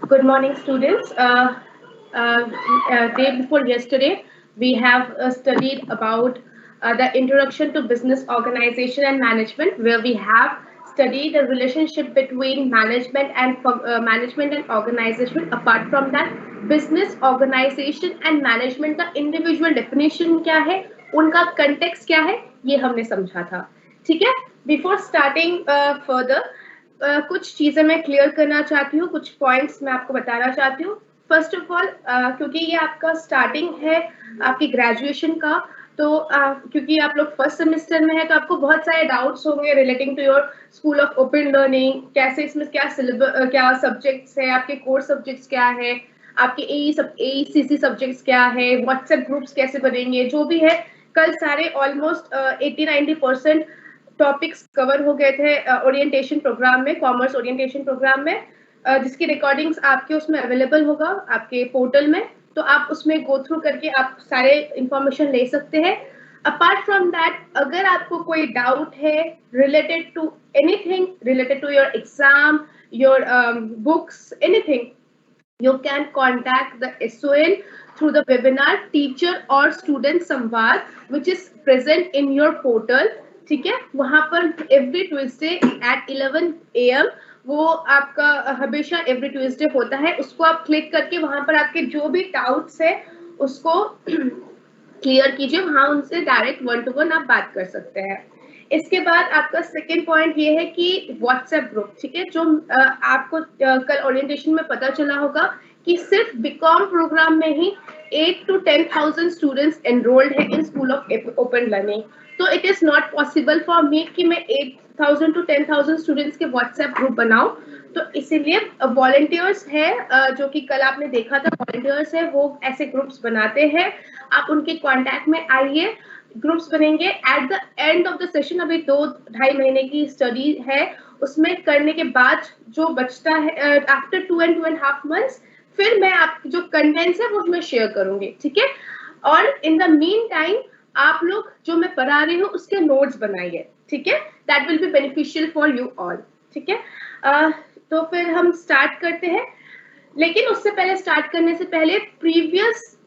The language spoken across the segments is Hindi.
Good morning, students. Day before yesterday, we have studied about the introduction to business organization and management, where we have studied the relationship between management and organization. Apart from that, business organization and management का individual definition क्या है, उनका context क्या है, ये हमने समझा था. ठीक है? Before starting further. कुछ चीजें मैं क्लियर करना चाहती हूँ, कुछ पॉइंट्स मैं आपको बताना चाहती हूँ. फर्स्ट ऑफ ऑल, क्योंकि ये आपका स्टार्टिंग है आपकी ग्रेजुएशन का, तो क्योंकि आप लोग फर्स्ट सेमेस्टर में है, तो आपको बहुत सारे डाउट्स होंगे relating to your school of open learning. कैसे इसमें क्या सिलेबस, क्या सब्जेक्ट्स है, आपके कोर सब्जेक्ट्स क्या है, आपके AECC सब्जेक्ट्स क्या है, व्हाट्सएप ग्रुप्स कैसे बनेंगे, जो भी है. कल सारे ऑलमोस्ट 80-90% टॉपिक्स कवर हो गए थे ओरिएंटेशन प्रोग्राम में, कॉमर्स ओरिएंटेशन प्रोग्राम में, जिसकी रिकॉर्डिंग्स आपके उसमें अवेलेबल होगा आपके पोर्टल में. तो आप उसमें गो थ्रू करके आप सारे इंफॉर्मेशन ले सकते हैं. अपार्ट फ्रॉम दैट, अगर आपको कोई डाउट है related to anything, related to your exam, your books, anything, you can contact the SON through the webinar teacher or student संवाद, which is present in your portal. ठीक है, वहां पर एवरी ट्यूसडे एट 11 AM वो आपका हमेशा एवरी ट्यूसडे होता है. उसको आप क्लिक करके वहां पर आपके जो भी डाउट्स है उसको क्लियर कीजिए. वहां उनसे डायरेक्ट 1-to-1 आप बात कर सकते हैं. इसके बाद आपका सेकेंड पॉइंट ये है कि व्हाट्सएप ग्रुप. ठीक है, जो आपको कल ओरिएंटेशन में पता चला होगा कि सिर्फ बीकॉम प्रोग्राम में ही 8 to 10,000 स्टूडेंट्स एनरोल्ड है in school of open learning. तो it is not possible for me कि मैं 8,000 to 10,000 स्टूडेंट्स के व्हाट्सएप ग्रुप बनाऊं. तो इसीलिए वॉलंटियर्स है, जो कि कल आपने देखा था, वॉलंटियर्स है, वो ऐसे ग्रुप्स बनाते हैं. आप उनके कांटेक्ट में आइए, ग्रुप्स बनेंगे. At the end of the session, अभी 2-2.5 महीने की स्टडी है, उसमें करने के बाद जो बचता है आफ्टर 2 and 2.5 months, फिर मैं आप जो कंटेंट्स है वो मैं शेयर करूंगी. ठीक है, और इन द मीन टाइम आप लोग जो मैं पढ़ा रही हूँ उसके नोट्स बनाइए. ठीक है, that will be beneficial for you all. ठीक है, तो फिर हम स्टार्ट करते हैं. लेकिन उससे पहले, स्टार्ट करने से पहले, प्रीवियस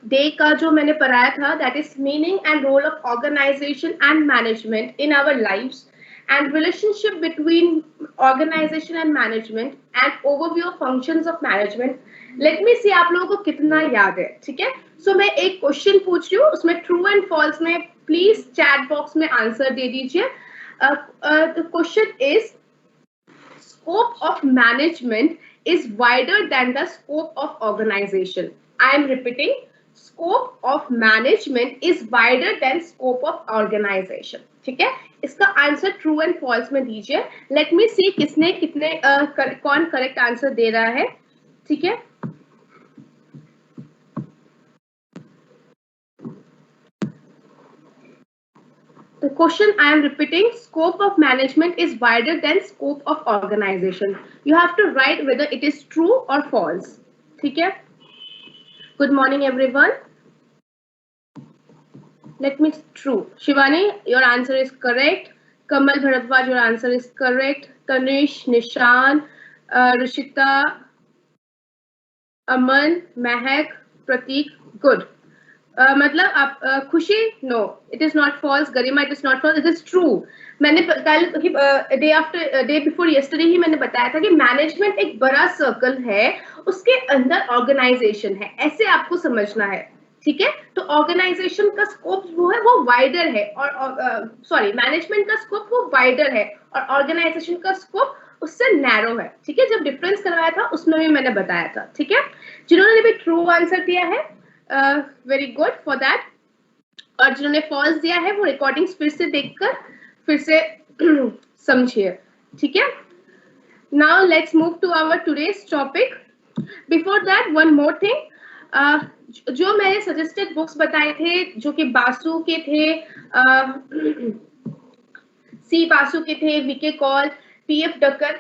डे का जो मैंने पढ़ाया था, that is meaning and role of organisation and management in our lives and relationship between organization and management and overview of functions of management. Let me see आप लोगों को कितना याद है. ठीक है, सो मैं एक क्वेश्चन पूछ रही हूँ, उसमें ट्रू एंड फॉल्स में प्लीज चैट बॉक्स में आंसर दे दीजिए. Question is, scope of management is wider than the scope of organization. I am repeating, scope of management is wider than scope of organization. ठीक है, इसका आंसर ट्रू एंड फॉल्स में दीजिए. लेट मी सी किसने कितने कौन करेक्ट आंसर दे रहा है. ठीक है, the question I am repeating, scope of management is wider than scope of organization. You have to write whether it is true or false. ठीक है, good morning everyone. Let me true. Shivani, your answer is correct. Kamal Bharadwaj, your answer is correct. Tanish, Nishan, Rishita, Aman, Mehak, Pratik, good. मतलब आप Khushi, no it is not false. Garima, it is not false, it is true. मैंने कल डे बिफोर यस्टरडे ही मैंने बताया था कि मैनेजमेंट एक बड़ा सर्कल है, उसके अंदर ऑर्गेनाइजेशन है, ऐसे आपको समझना है. ठीक है, तो ऑर्गेनाइजेशन का स्कोप वो है, वो वाइडर है, और सॉरी, मैनेजमेंट का स्कोप वो वाइडर है और ऑर्गेनाइजेशन का स्कोप उससे नैरो है. ठीक है, जब डिफरेंस करवाया था उसमें भी मैंने बताया था. ठीक है, जिन्होंने भी ट्रू आंसर दिया है, वेरी गुड फॉर दैट. और जिन्होंने फॉल्स दिया है वो रिकॉर्डिंग्स फिर से देखकर फिर से समझिए. ठीक है, now let's move to our today's topic. Before that, one more thing, जो मैंने सजेस्टेड बुक्स बताए थे, जो कि बासु के थे, सी बासु के थे, वीके कॉल, PF डक्कर,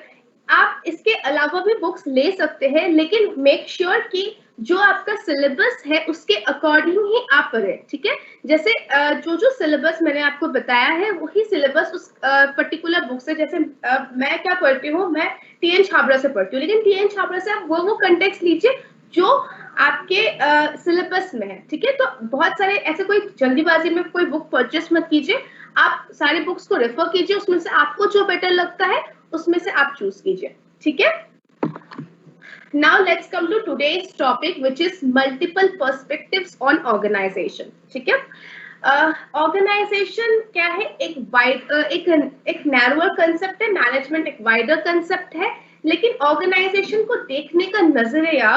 आप इसके अलावा भी बुक्स ले सकते हैं, लेकिन मेक श्योर कि जो आपका सिलेबस है उसके अकॉर्डिंग ही आप पढ़ें, ठीक है। जैसे जो जो सिलेबस मैंने आपको बताया है वही सिलेबस उस पर्टिकुलर बुक से, जैसे मैं क्या पढ़ती हूँ, मैं टीएन छाबड़ा से पढ़ती हूँ, लेकिन टीएन छाबड़ा से आप वो कंटेक्स्ट लीजिए जो आपके सिलेबस में है, ठीक है। तो बहुत सारे ऐसे, कोई जल्दीबाजी में कोई बुक परचेस मत कीजिए, आप सारे बुक्स को रेफर कीजिए, उसमें से आपको जो बेटर लगता है उसमें से आप चूज कीजिए, ठीक है। Now let's come to today's topic, which is multiple perspectives on organization. ठीक है, ऑर्गेनाइजेशन क्या है, एक वाइड एक नैरोअर कंसेप्ट है, मैनेजमेंट एक वाइडर कंसेप्ट है, लेकिन ऑर्गेनाइजेशन को देखने का नजरिया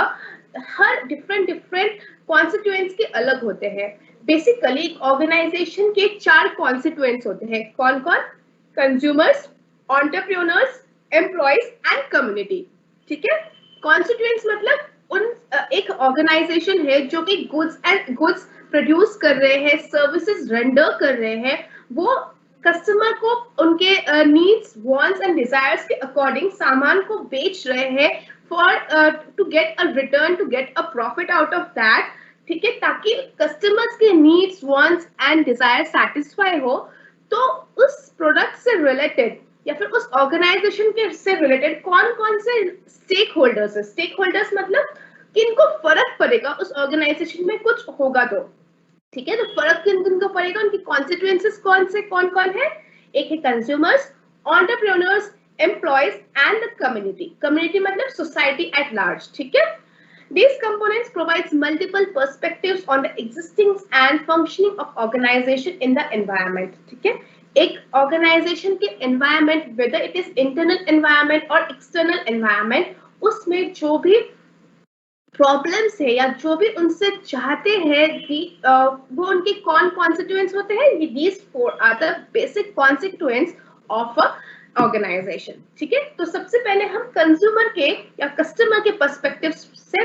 हर डिफरेंट कॉन्स्टिट्यूएंट्स के अलग होते हैं। बेसिकली एक ऑर्गेनाइजेशन के 4 कॉन्स्टिट्यूएंट्स होते हैं, कौन कौन? Consumers, entrepreneurs, employees and community, ठीक है। कॉन्स्टिट्यूएंट्स मतलब उन एक ऑर्गेनाइजेशन है जो कि गुड्स प्रोड्यूस कर रहे हैं, सर्विसेज रेंडर कर रहे हैं, वो कस्टमर को उनके नीड्स, वांट्स एंड डिजायर्स के अकॉर्डिंग सामान को बेच रहे हैं for to get a return, to get a profit out of that, ठीक है, ताकि कस्टमर्स के needs, wants and desire satisfy हो। तो उस प्रोडक्ट से रिलेटेड या फिर उस ऑर्गेनाइजेशन के से रिलेटेड कौन कौन से स्टेक होल्डर्स है, स्टेक होल्डर्स मतलब किनको फर्क पड़ेगा उस ऑर्गेनाइजेशन में कुछ होगा तो, ठीक है। तो फर्क किन किन को पड़ेगा, उनकी कॉन्स्टिट्यूएंसीज कौन कौन है? एक है consumers, entrepreneurs, employees and the community. Community मतलब सोसाइटी एट लार्ज, ठीक है। These components provides multiple perspectives on the existing and functioning of organization in the environment, ठीक है। एक ऑर्गेनाइजेशन के environment, whether it is internal environment और एक्सटर्नल एनवायरमेंट, उसमें जो भी प्रॉब्लम्स है या जो भी उनसे चाहते हैं वो उनके कौन कॉन्स्टिट्यूएंट्स होते हैं, ये these 4 are the basic constituents of a organisation, ठीक है। तो सबसे पहले हम कंज्यूमर के या कस्टमर के पर्सपेक्टिव से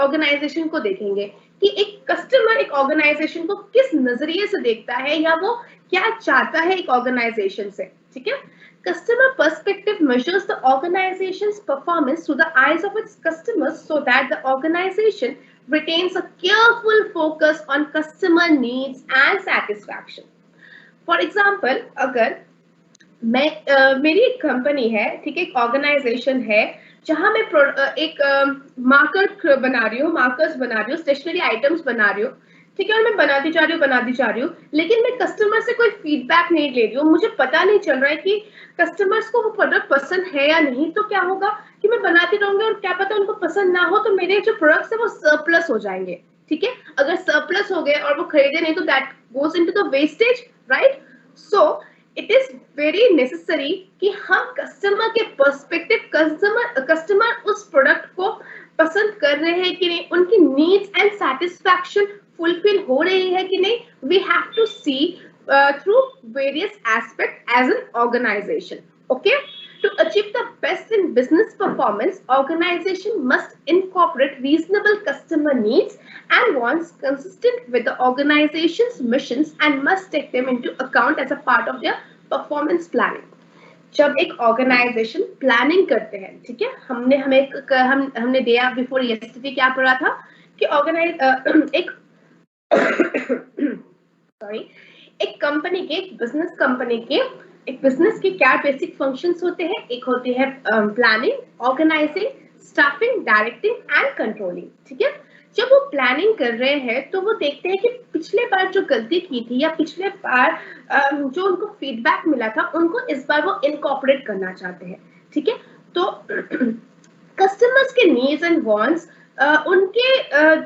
ऑर्गेनाइजेशन को देखेंगे कि एक कस्टमर एक ऑर्गेनाइजेशन को किस नजरिए से देखता है या वो क्या चाहता है एक ऑर्गेनाइजेशन से, ठीक है। Customer perspective measures the organization's performance through the eyes of its customers so that the organization retains a careful focus on customer needs and satisfaction. For example, अगर मेरी एक कंपनी है, ठीक है, एक ऑर्गेनाइजेशन है जहां मैं एक मार्कर बना रही हूँ, मार्कर्स बना रही हूँ, स्टेशनरी आइटम्स बना रही हूँ, ठीक है, और मैं बनाती जा रही हूँ, लेकिन मैं कस्टमर से कोई फीडबैक नहीं ले रही हूँ, मुझे पता नहीं चल रहा है कि कस्टमर्स को वो प्रोडक्ट पसंद है या नहीं। तो क्या होगा कि मैं बनाती रहूंगी और क्या पता उनको पसंद ना हो, तो मेरे जो प्रोडक्ट्स है वो सरप्लस हो जाएंगे, ठीक है। अगर सरप्लस हो गए और वो खरीदे नहीं तो that goes into the wastage, right. So it is very necessary कि हम कस्टमर के पर्सपेक्टिव, कस्टमर उस प्रोडक्ट को पसंद कर रहे हैं कि नहीं, उनकी नीड्स एंड सेटिस्फैक्शन फुलफिल हो रही है कि नहीं, we have to see through various aspects as an organization, okay. To achieve the best in business performance, organization must incorporate reasonable customer needs and wants consistent with the organization's missions and must take them into account as a part of their performance planning. जब एक ऑर्गेनाइजेशन प्लानिंग करते हैं, ठीक है, हमने डे बिफोर यस्टरडे क्या पढ़ा था कि एक कंपनी के, एक बिजनेस के क्या बेसिक फंक्शंस होते हैं। एक होती है planning, organising, staffing, directing and controlling, ठीक है। जब वो प्लानिंग कर रहे हैं तो वो देखते हैं कि पिछले बार जो गलती की थी या पिछले बार जो उनको फीडबैक मिला था उनको इस बार वो इनकॉर्पोरेट करना चाहते हैं, ठीक है। तो कस्टमर्स के नीड्स एंड वांट्स, उनके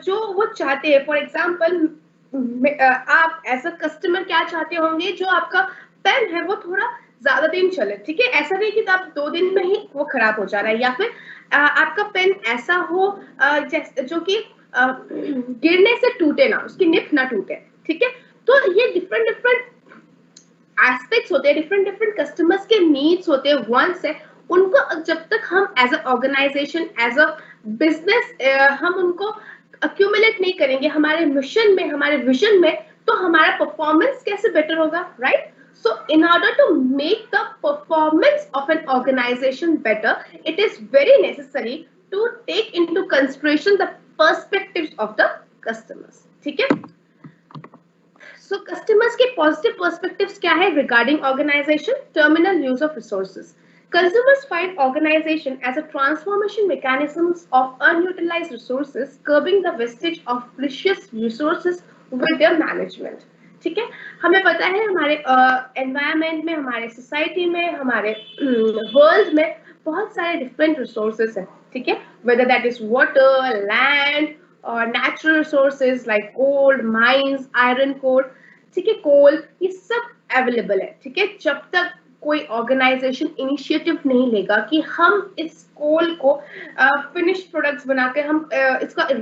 जो वो चाहते हैं, फॉर एग्जांपल आप एज अ कस्टमर क्या चाहते होंगे, जो आपका पेन है वो थोड़ा ज्यादा दिन चले, ठीक है, ऐसा नहीं कि आप 2 दिन में ही वो खराब हो जा रहा है, या फिर आपका पेन ऐसा हो जो कि गिरने से टूटे ना, उसकी निप ना टूटे, ठीक है। तो ये डिफरेंट एस्पेक्ट्स होते हैं, डिफरेंट कस्टमर्स के नीड्स होते हैं, वांट्स है, उनको जब तक हम as a organisation, as a business हम उनको अक्यूमुलेट नहीं करेंगे हमारे मिशन में, हमारे विजन में, तो हमारा परफॉर्मेंस कैसे बेटर होगा, right. So in order to make the performance of an organization better, it is very necessary to take into consideration the perspectives of the customers, ठीक है। सो कस्टमर्स के पॉजिटिव पर्सपेक्टिव्स क्या है regarding organisation? Terminal use of resources. Consumers find organization as a transformation mechanisms of unutilized resources, curbing the wastage of precious resources with their management. ठीक है, हमें पता है हमारे एनवायरमेंट में, हमारे सोसाइटी में, हमारे वर्ल्ड में बहुत सारे डिफरेंट रिसोर्सेज हैं, ठीक है, whether that is water, land और natural resources like gold, mines, iron core, ठीक है, कोल, ये सब अवेलेबल है, ठीक है। जब तक कोई ऑर्गेनाइजेशन इनिशिएटिव नहीं लेगा कि हम इस कोल को फिनिश प्रोडक्ट्स बनाकर हम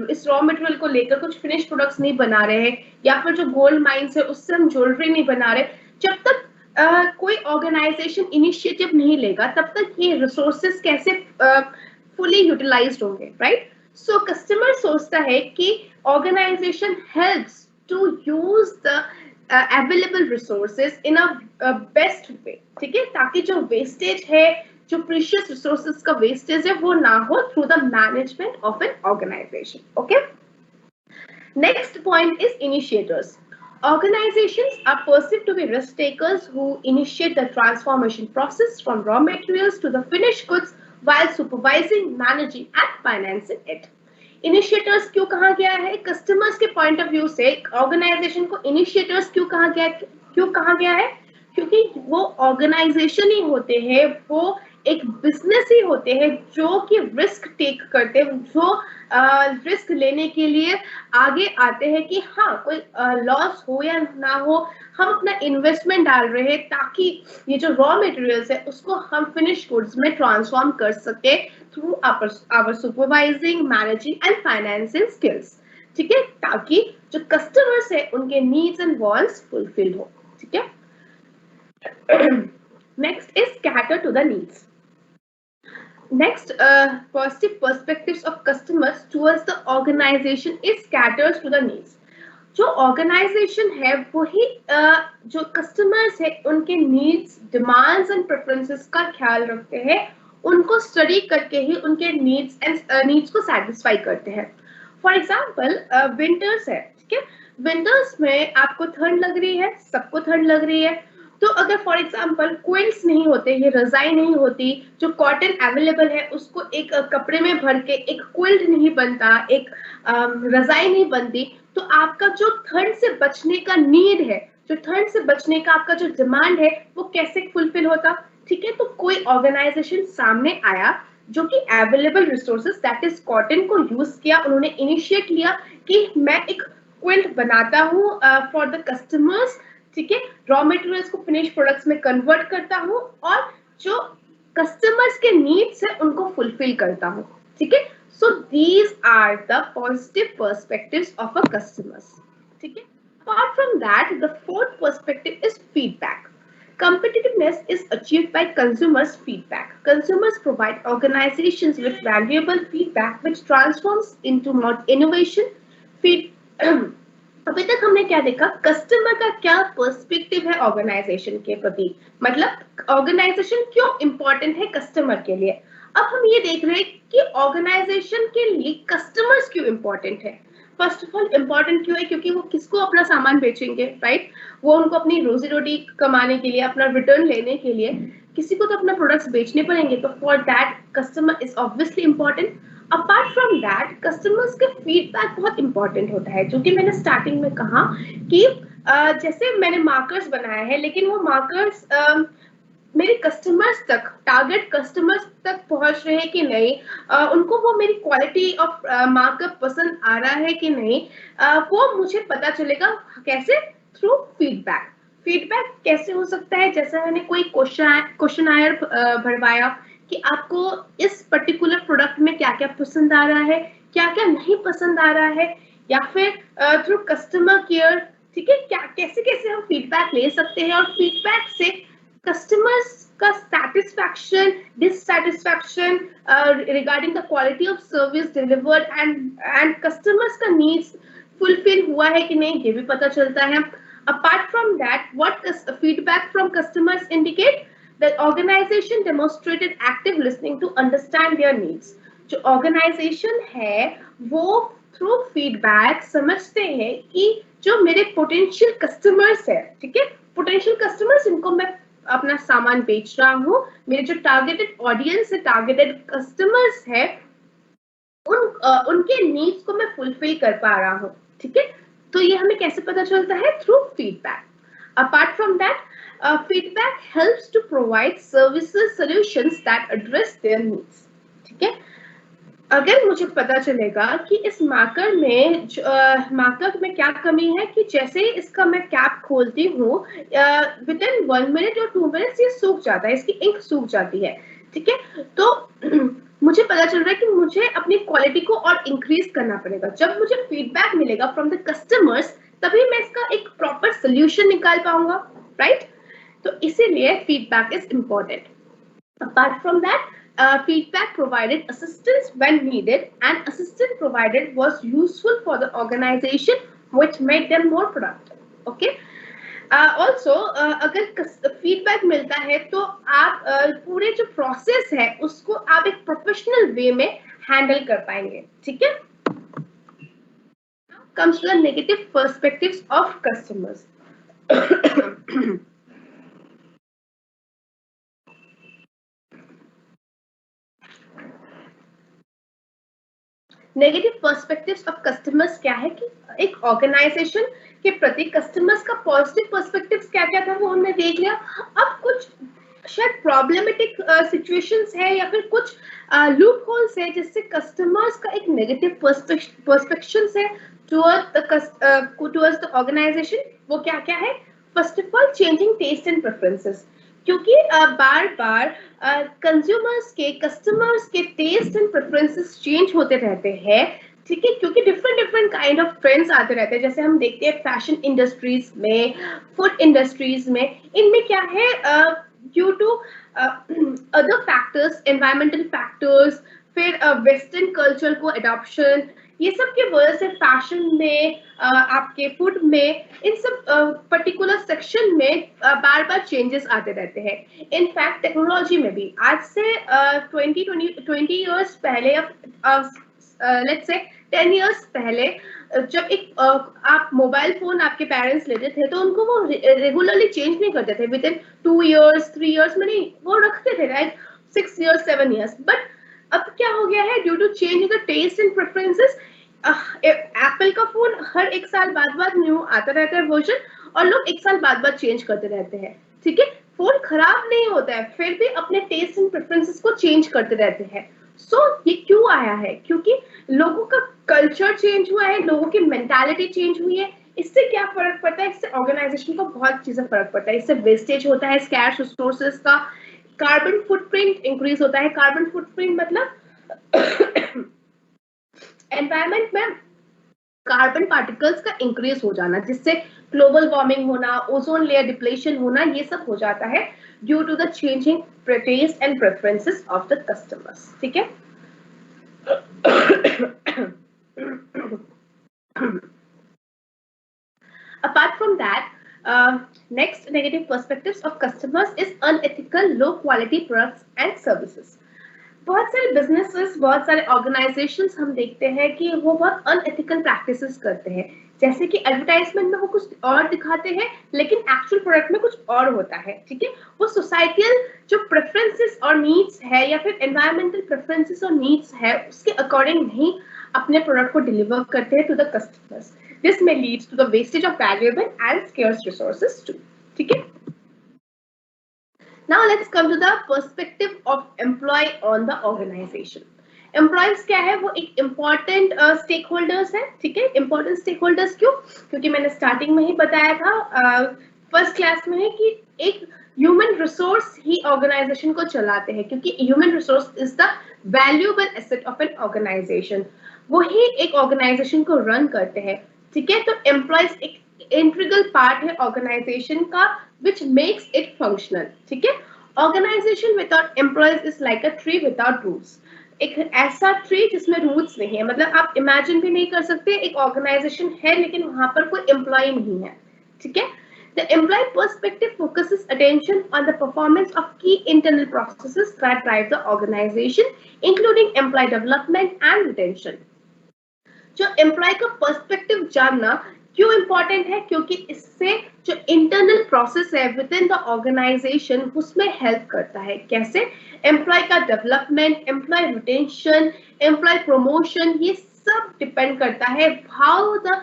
इस रॉ मटेरियल को लेकर कुछ फिनिश प्रोडक्ट्स नहीं बना रहे हैं, या फिर जो गोल्ड माइंस है उससे हम ज्वेलरी नहीं बना रहे, जब तक कोई ऑर्गेनाइजेशन इनिशिएटिव नहीं लेगा तब तक ये रिसोर्सेज कैसे फुली यूटिलाइज्ड होंगे, राइट। सो कस्टमर सोचता है कि organisation helps to use the available resources in a best way, ठीक है, ताकि जो वेस्टेज है, जो प्रीशियस रिसोर्सेज का वेस्टेज है, वो ना हो through the management of an organisation, okay. Next point is initiators. Organizations are perceived to be risk takers who initiate the transformation process from raw materials to the finished goods while supervising, managing and financing it. Initiators क्यों कहा गया है? कस्टमर्स के पॉइंट ऑफ व्यू से ऑर्गेनाइजेशन को इनिशिएटर्स क्यों कहा गया है? क्योंकि वो ऑर्गेनाइजेशन ही होते हैं, वो एक बिजनेस ही होते हैं जो कि रिस्क टेक करते हैं, जो रिस्क लेने के लिए आगे आते हैं कि हाँ कोई लॉस हो या ना हो, हम अपना इन्वेस्टमेंट डाल रहे हैं ताकि ये जो रॉ मटेरियल्स है उसको हम फिनिश गुड्स में ट्रांसफॉर्म कर सके through our supervising, managing and financing skills, ठीक है, ताकि जो कस्टमर्स है उनके नीड्स एंड वांट्स फुलफिल हो, ठीक है। Next is cater to the needs. Next, positive perspectives of customers towards the organization is caters to the needs. जो ऑर्गेनाइजेशन है वही जो कस्टमर्स है उनके नीड्स, डिमांड्स एंड प्रेफरेंसेस का ख्याल रखते हैं, उनको स्टडी करके ही उनके नीड्स को सेटिस्फाई करते हैं। फॉर एग्जांपल विंटर्स है, ठीक है, विंटर्स में आपको ठंड लग रही है, सबको ठंड लग रही है, तो अगर फॉर एग्जांपल क्विल्ट्स नहीं होते, ये रजाई नहीं होती, जो कॉटन अवेलेबल है उसको एक कपड़े में भर के एक क्विल्ट नहीं बनता, एक रजाई नहीं बनती, तो आपका जो ठंड से बचने का नीड है, जो ठंड से बचने का आपका जो डिमांड है, वो कैसे फुलफिल होता, ठीक है। तो कोई ऑर्गेनाइजेशन सामने आया जो कि available resources that is cotton को यूज किया, उन्होंने इनिशिएट लिया कि मैं एक क्विल्ट बनाता हूँ फॉर द कस्टमर्स, ठीक है, रॉ मटेरियल्स को फिनिश प्रोडक्ट्स में कन्वर्ट करता हूँ और जो कस्टमर्स के नीड्स है उनको फुलफिल करता हूँ, ठीक है। So these are the positive perspectives of a customers, ठीक है। Apart from that the fourth perspective is feedback. Competitiveness is achieved by consumers' feedback. Consumers provide organizations with valuable feedback which transforms into more innovation. अभी तक हमने क्या देखा, कस्टमर का क्या पर्सपेक्टिव है ऑर्गेनाइजेशन के प्रति, मतलब ऑर्गेनाइजेशन क्यों इंपॉर्टेंट है कस्टमर के लिए। अब हम ये देख रहे हैं कि ऑर्गेनाइजेशन के लिए कस्टमर्स क्यों इंपॉर्टेंट है। फर्स्ट ऑफ ऑल इंपॉर्टेंट क्यों है? क्योंकि वो किसको अपना सामान बेचेंगे, राइट, वो उनको अपनी रोजी रोटी कमाने के लिए, अपना रिटर्न लेने के लिए किसी को तो अपना प्रोडक्ट्स बेचने पड़ेंगे, तो for that customer is obviously important. Apart from that customers का फीडबैक बहुत इंपॉर्टेंट होता है, जो कि मैंने स्टार्टिंग में कहा कि जैसे मैंने मार्कर्स बनाया है, लेकिन वो मार्कर्स मेरे कस्टमर्स तक, टारगेट कस्टमर्स तक पहुंच रहे हैं कि नहीं, उनको वो मेरी क्वालिटी ऑफ मार्कअप पसंद आ रहा है कि नहीं, वो मुझे पता चलेगा कैसे, थ्रू फीडबैक। फीडबैक कैसे हो सकता है? जैसे मैंने कोई क्वेश्चनायर भरवाया कि आपको इस पर्टिकुलर प्रोडक्ट में क्या क्या पसंद आ रहा है, क्या क्या नहीं पसंद आ रहा है, या फिर थ्रू कस्टमर केयर, ठीक है, क्या कैसे कैसे हम फीडबैक ले सकते हैं, और फीडबैक से कस्टमर्स का satisfaction, dissatisfaction regarding the quality of service delivered and customers का नीड्स फुलफिल हुआ है कि नहीं, ये भी पता चलता है। Apart from that what feedback from customers indicate the organization demonstrated active listening to understand their needs. जो organization है वो थ्रू फीडबैक समझते हैं कि जो मेरे पोटेंशियल कस्टमर्स है, ठीक है, पोटेंशियल कस्टमर्स इनको मैं अपना सामान बेच रहा हूँ, मेरे जो टारगेटेड ऑडियंस है, टारगेटेड कस्टमर्स है, उनके नीड्स को मैं फुलफिल कर पा रहा हूँ, ठीक है। तो ये हमें कैसे पता चलता है? Through feedback. Apart from that, feedback helps to provide services solutions that address their needs, ठीक है। अगर मुझे पता चलेगा कि इस मार्कर में मार्कर में क्या कमी है, कि जैसे ही इसका मैं कैप खोलती हूँ विद इन 1 मिनट और 2 मिनट्स ये सूख जाता है, इसकी इंक सूख जाती है, ठीक है। तो मुझे पता चल रहा है कि मुझे अपनी क्वालिटी को और इंक्रीज करना पड़ेगा। जब मुझे फीडबैक मिलेगा फ्रॉम द कस्टमर्स, तभी मैं इसका एक प्रॉपर सोल्यूशन निकाल पाऊंगा, राइट। तो इसीलिए feedback is important. Apart from that, feedback provided assistance when needed, and assistance provided was useful for the organization, which made them more productive. Okay. Also, अगर फीडबैक मिलता है तो आप पूरे जो प्रोसेस है उसको आप एक प्रोफेशनल वे में हैंडल कर पाएंगे, ठीक है। Comes to the negative perspectives of customers. Negative perspectives of customers क्या है कि एक ऑर्गेनाइजेशन के प्रति कस्टमर्स का पॉजिटिव पर्सपेक्टिव्स क्या क्या था वो हमने देख लिया। अब कुछ शायद प्रॉब्लमैटिक सिचुएशंस है या फिर कुछ लूप होल्स है जिससे कस्टमर्स का एक नेगेटिव पर्सपेक्टिव्स है टुवर्ड्स द ऑर्गेनाइजेशन। वो क्या क्या है? First of all, changing taste and preferences, क्योंकि बार बार कस्टमर्स के टेस्ट एंड प्रेफरेंसेस चेंज होते रहते हैं, ठीक है, क्योंकि different different kind of trends आते रहते हैं। जैसे हम देखते हैं फैशन इंडस्ट्रीज में, फूड इंडस्ट्रीज में, इनमें क्या है, due to other factors, environmental factors, फिर वेस्टर्न कल्चर को अडॉप्शन, ये सब की वजह से फैशन में, आपके फूड में, इन सब पर्टिकुलर सेक्शन में बार बार चेंजेस आते रहते हैं। इनफैक्ट टेक्नोलॉजी में भी आज से 20 इयर्स पहले, लेट्स से 10 इयर्स पहले, जब एक आप मोबाइल फोन आपके पेरेंट्स लेते थे तो उनको वो रेगुलरली चेंज नहीं करते थे, विद इन 2 इयर्स 3 इयर्स में नहीं, वो रखते थे, राइट, 6 इयर्स 7 इयर्स। बट अब क्या हो गया है, due to change in the taste and preferences, Apple का फोन हर 1 साल बाद न्यू आता रहता है वर्जन, और लोग 1 साल बाद चेंज करते रहते हैं, ठीक है। फोन खराब नहीं होता है, फिर भी अपने टेस्ट एंड प्रेफरेंसेस को चेंज करते रहते हैं। सो ये क्यों आया है? क्योंकि लोगों का कल्चर चेंज हुआ है, लोगों की मेंटालिटी चेंज हुई है। इससे क्या फर्क पड़ता है? इससे ऑर्गेनाइजेशन को बहुत चीजें फर्क पड़ता है। इससे वेस्टेज होता है, स्कैर्स रिसोर्सेज का, कार्बन फुटप्रिंट इंक्रीज होता है। कार्बन फुटप्रिंट मतलब एनवायरमेंट में कार्बन पार्टिकल्स का इंक्रीज हो जाना, जिससे ग्लोबल वार्मिंग होना, ओजोन लेयर डिप्लेशन होना, ये सब हो जाता है due to the changing taste and preferences of the customers, ठीक है। Apart from that, next negative perspectives of customers is unethical, low quality products and services. बहुत सारे बिजनेसेस, बहुत सारे ऑर्गेनाइजेशंस हम देखते हैं कि वो बहुत अनएथिकल प्रैक्टिसेस करते हैं। जैसे कि एडवर्टाइजमेंट में वो कुछ और दिखाते हैं लेकिन एक्चुअल प्रोडक्ट में कुछ और होता है, ठीक है। वो सोसाइटियल जो प्रेफरेंसेस और नीड्स है या फिर एनवायरमेंटल प्रेफरेंसेस और नीड्स है उसके अकॉर्डिंग नहीं अपने प्रोडक्ट को डिलीवर करते हैं to the customers. This may leads to the wastage of valuable and scarce resources too, ठीक है। Now let's come to the perspective of employee on the organization. Employees क्या है? वो एक important stakeholders है, ठीक है। important stakeholders क्यों? क्योंकि मैंने starting में ही बताया था first class में है कि एक human resource ही organization को चलाते हैं, क्योंकि human resource is the valuable asset of an organization. वो ही एक organization को run करते हैं, ठीक है। तो employees एक integral part है organization का, which makes it functional, ठीक है। Organization without employees is like a tree without roots. एक ऐसा ट्री जिसमें रूट्स नहीं है, मतलब आप इमेजिन भी नहीं कर सकते एक ऑर्गेनाइजेशन है लेकिन वहां पर कोई एम्प्लॉय नहीं है, ठीक है। The employee perspective focuses attention on the performance of key internal processes that drive the organization, including employee development and retention. जो एम्प्लॉय का पर्सपेक्टिव जानना क्यों इंपॉर्टेंट है, क्योंकि इससे जो इंटरनल प्रोसेस है विद इन द ऑर्गेनाइजेशन उसमें हेल्प करता है। कैसे? एम्प्लॉय का development, employ retention, employ promotion, ये सब डिपेंड करता है how the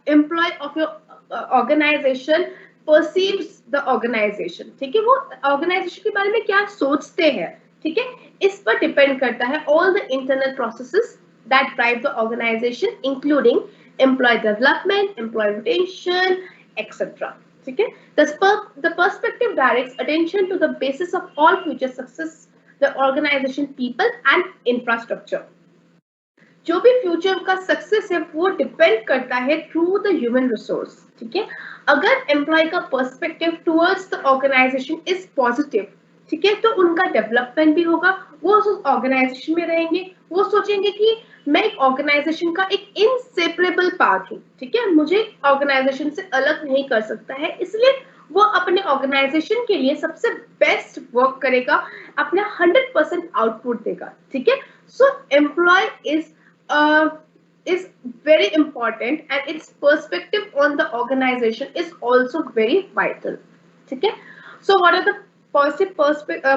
employ of your organisation perceives the organisation. ठीक है, वो ऑर्गेनाइजेशन के बारे में क्या सोचते हैं, ठीक है, इस पर डिपेंड करता है all the internal processes that drive the organization, including employee development, employee retention, etc. ठीक है, the perspective directs attention to the basis of all future success, the organization, people and infrastructure. जो भी फ्यूचर का सक्सेस है वो डिपेंड करता है थ्रू द ह्यूमन रिसोर्स। ठीक है, अगर एम्प्लॉय का perspective towards the organisation is positive, ठीक है, तो उनका डेवलपमेंट भी होगा, वो उस ऑर्गेनाइजेशन में रहेंगे, वो सोचेंगे कि मैं एक ऑर्गेनाइजेशन का एक इनसेपरेबल पार्ट हूँ। ठीक है, मुझे ऑर्गेनाइजेशन से अलग नहीं कर सकता है, इसलिए वो अपने ऑर्गेनाइजेशन के लिए सबसे बेस्ट वर्क करेगा, अपना 100% आउटपुट देगा। ठीक है, सो employ is very important and its perspective on the organization is also very vital. ठीक है, so what are the positive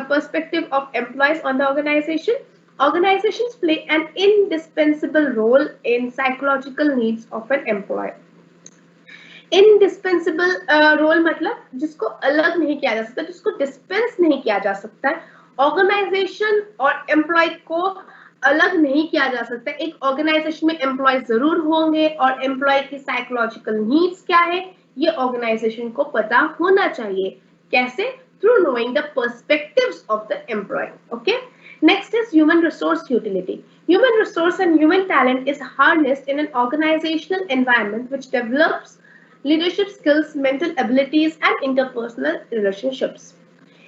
perspective of employees on the organization? Organizations play an indispensable role in psychological needs of an employee. Indispensable role मतलब जिसको अलग नहीं किया जा सकता, जिसको डिस्पेंस नहीं किया जा सकता। ऑर्गेनाइजेशन और एम्प्लॉय को अलग नहीं किया जा सकता। एक ऑर्गेनाइजेशन में एम्प्लॉय जरूर होंगे और एम्प्लॉय की साइकोलॉजिकल नीड्स क्या है ये ऑर्गेनाइजेशन को पता होना चाहिए। कैसे? Through knowing the perspectives of the employee. Okay, next is human resource utility. Human resource and human talent is harnessed in an organizational environment which develops leadership skills, mental abilities and interpersonal relationships.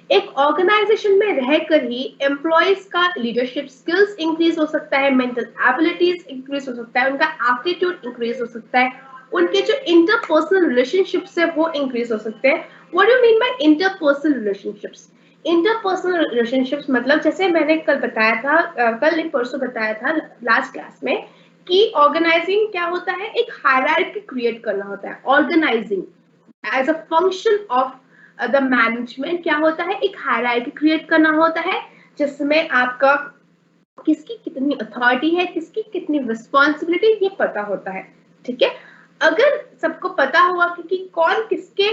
एक ऑर्गेनाइजेशन में रहकर ही एम्प्लॉयज का लीडरशिप स्किल्स इंक्रीज हो सकता है, मेंटल एबिलिटीज इंक्रीज हो सकता है, उनका एप्टीट्यूड इंक्रीज हो सकता है, उनके जो इंटरपर्सनल रिलेशनशिप्स है वो इंक्रीज हो सकते हैं। What do you mean by interpersonal relationships? Interpersonal relationships मतलब जैसे मैंने कल बताया था, कल नहीं परसों बताया था लास्ट क्लास में कि ऑर्गेनाइजिंग क्या होता है, एक हायरार्की क्रिएट करना होता है। Organizing as a function of the management क्या होता है, एक हायरार्की क्रिएट करना होता है जिसमें आपका किसकी कितनी अथॉरिटी है, किसकी कितनी रिस्पॉन्सिबिलिटी ये पता होता है। ठीक है, अगर सबको पता हुआ कि कौन किसके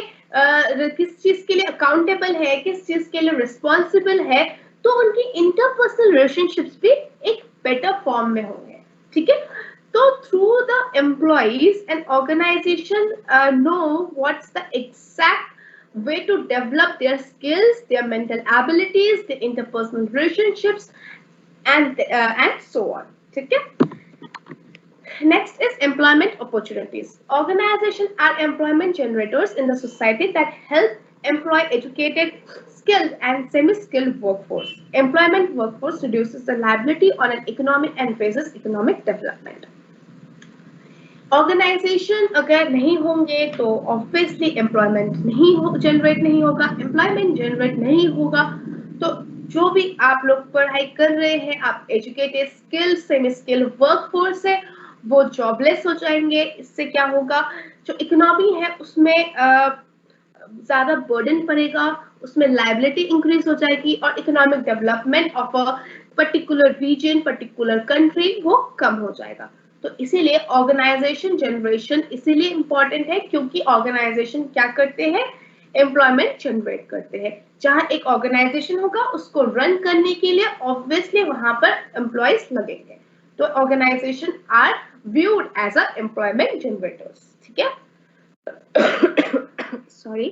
किस चीज के लिए अकाउंटेबल है, किस चीज के लिए रिस्पॉन्सिबल है, तो उनकी इंटरपर्सनल रिलेशनशिप्स भी एक बेटर फॉर्म में होंगे। ठीक है, तो through the employees and organisation know what's the exact way to develop their skills, their mental abilities, their interpersonal relationships and so on. ठीक है, next is employment opportunities. Organizations are employment generators in the society that help employ educated, skilled and semi-skilled workforce. Employment workforce reduces the liability on an economic and raises economic development. Organization अगर नहीं होंगे तो ऑब्वियसली एम्प्लॉयमेंट जनरेट नहीं होगा। एम्प्लॉयमेंट जनरेट नहीं होगा तो जो भी आप लोग पढ़ाई कर रहे हैं, आप educated, skill, semi skill workforce है, वो जॉबलेस हो जाएंगे। इससे क्या होगा, जो इकोनॉमी है उसमें ज्यादा बर्डन पड़ेगा, उसमें लायबिलिटी इंक्रीज हो जाएगी और economic development of a particular region, particular country वो कम हो जाएगा। तो इसीलिए ऑर्गेनाइजेशन जनरेशन इसीलिए इंपॉर्टेंट है क्योंकि ऑर्गेनाइजेशन क्या करते हैं, एम्प्लॉयमेंट जनरेट करते हैं। जहां एक ऑर्गेनाइजेशन होगा उसको रन करने के लिए ऑब्वियसली वहां पर एम्प्लॉयज लगेंगे, तो organization are viewed as a employment generators. ठीक है, sorry.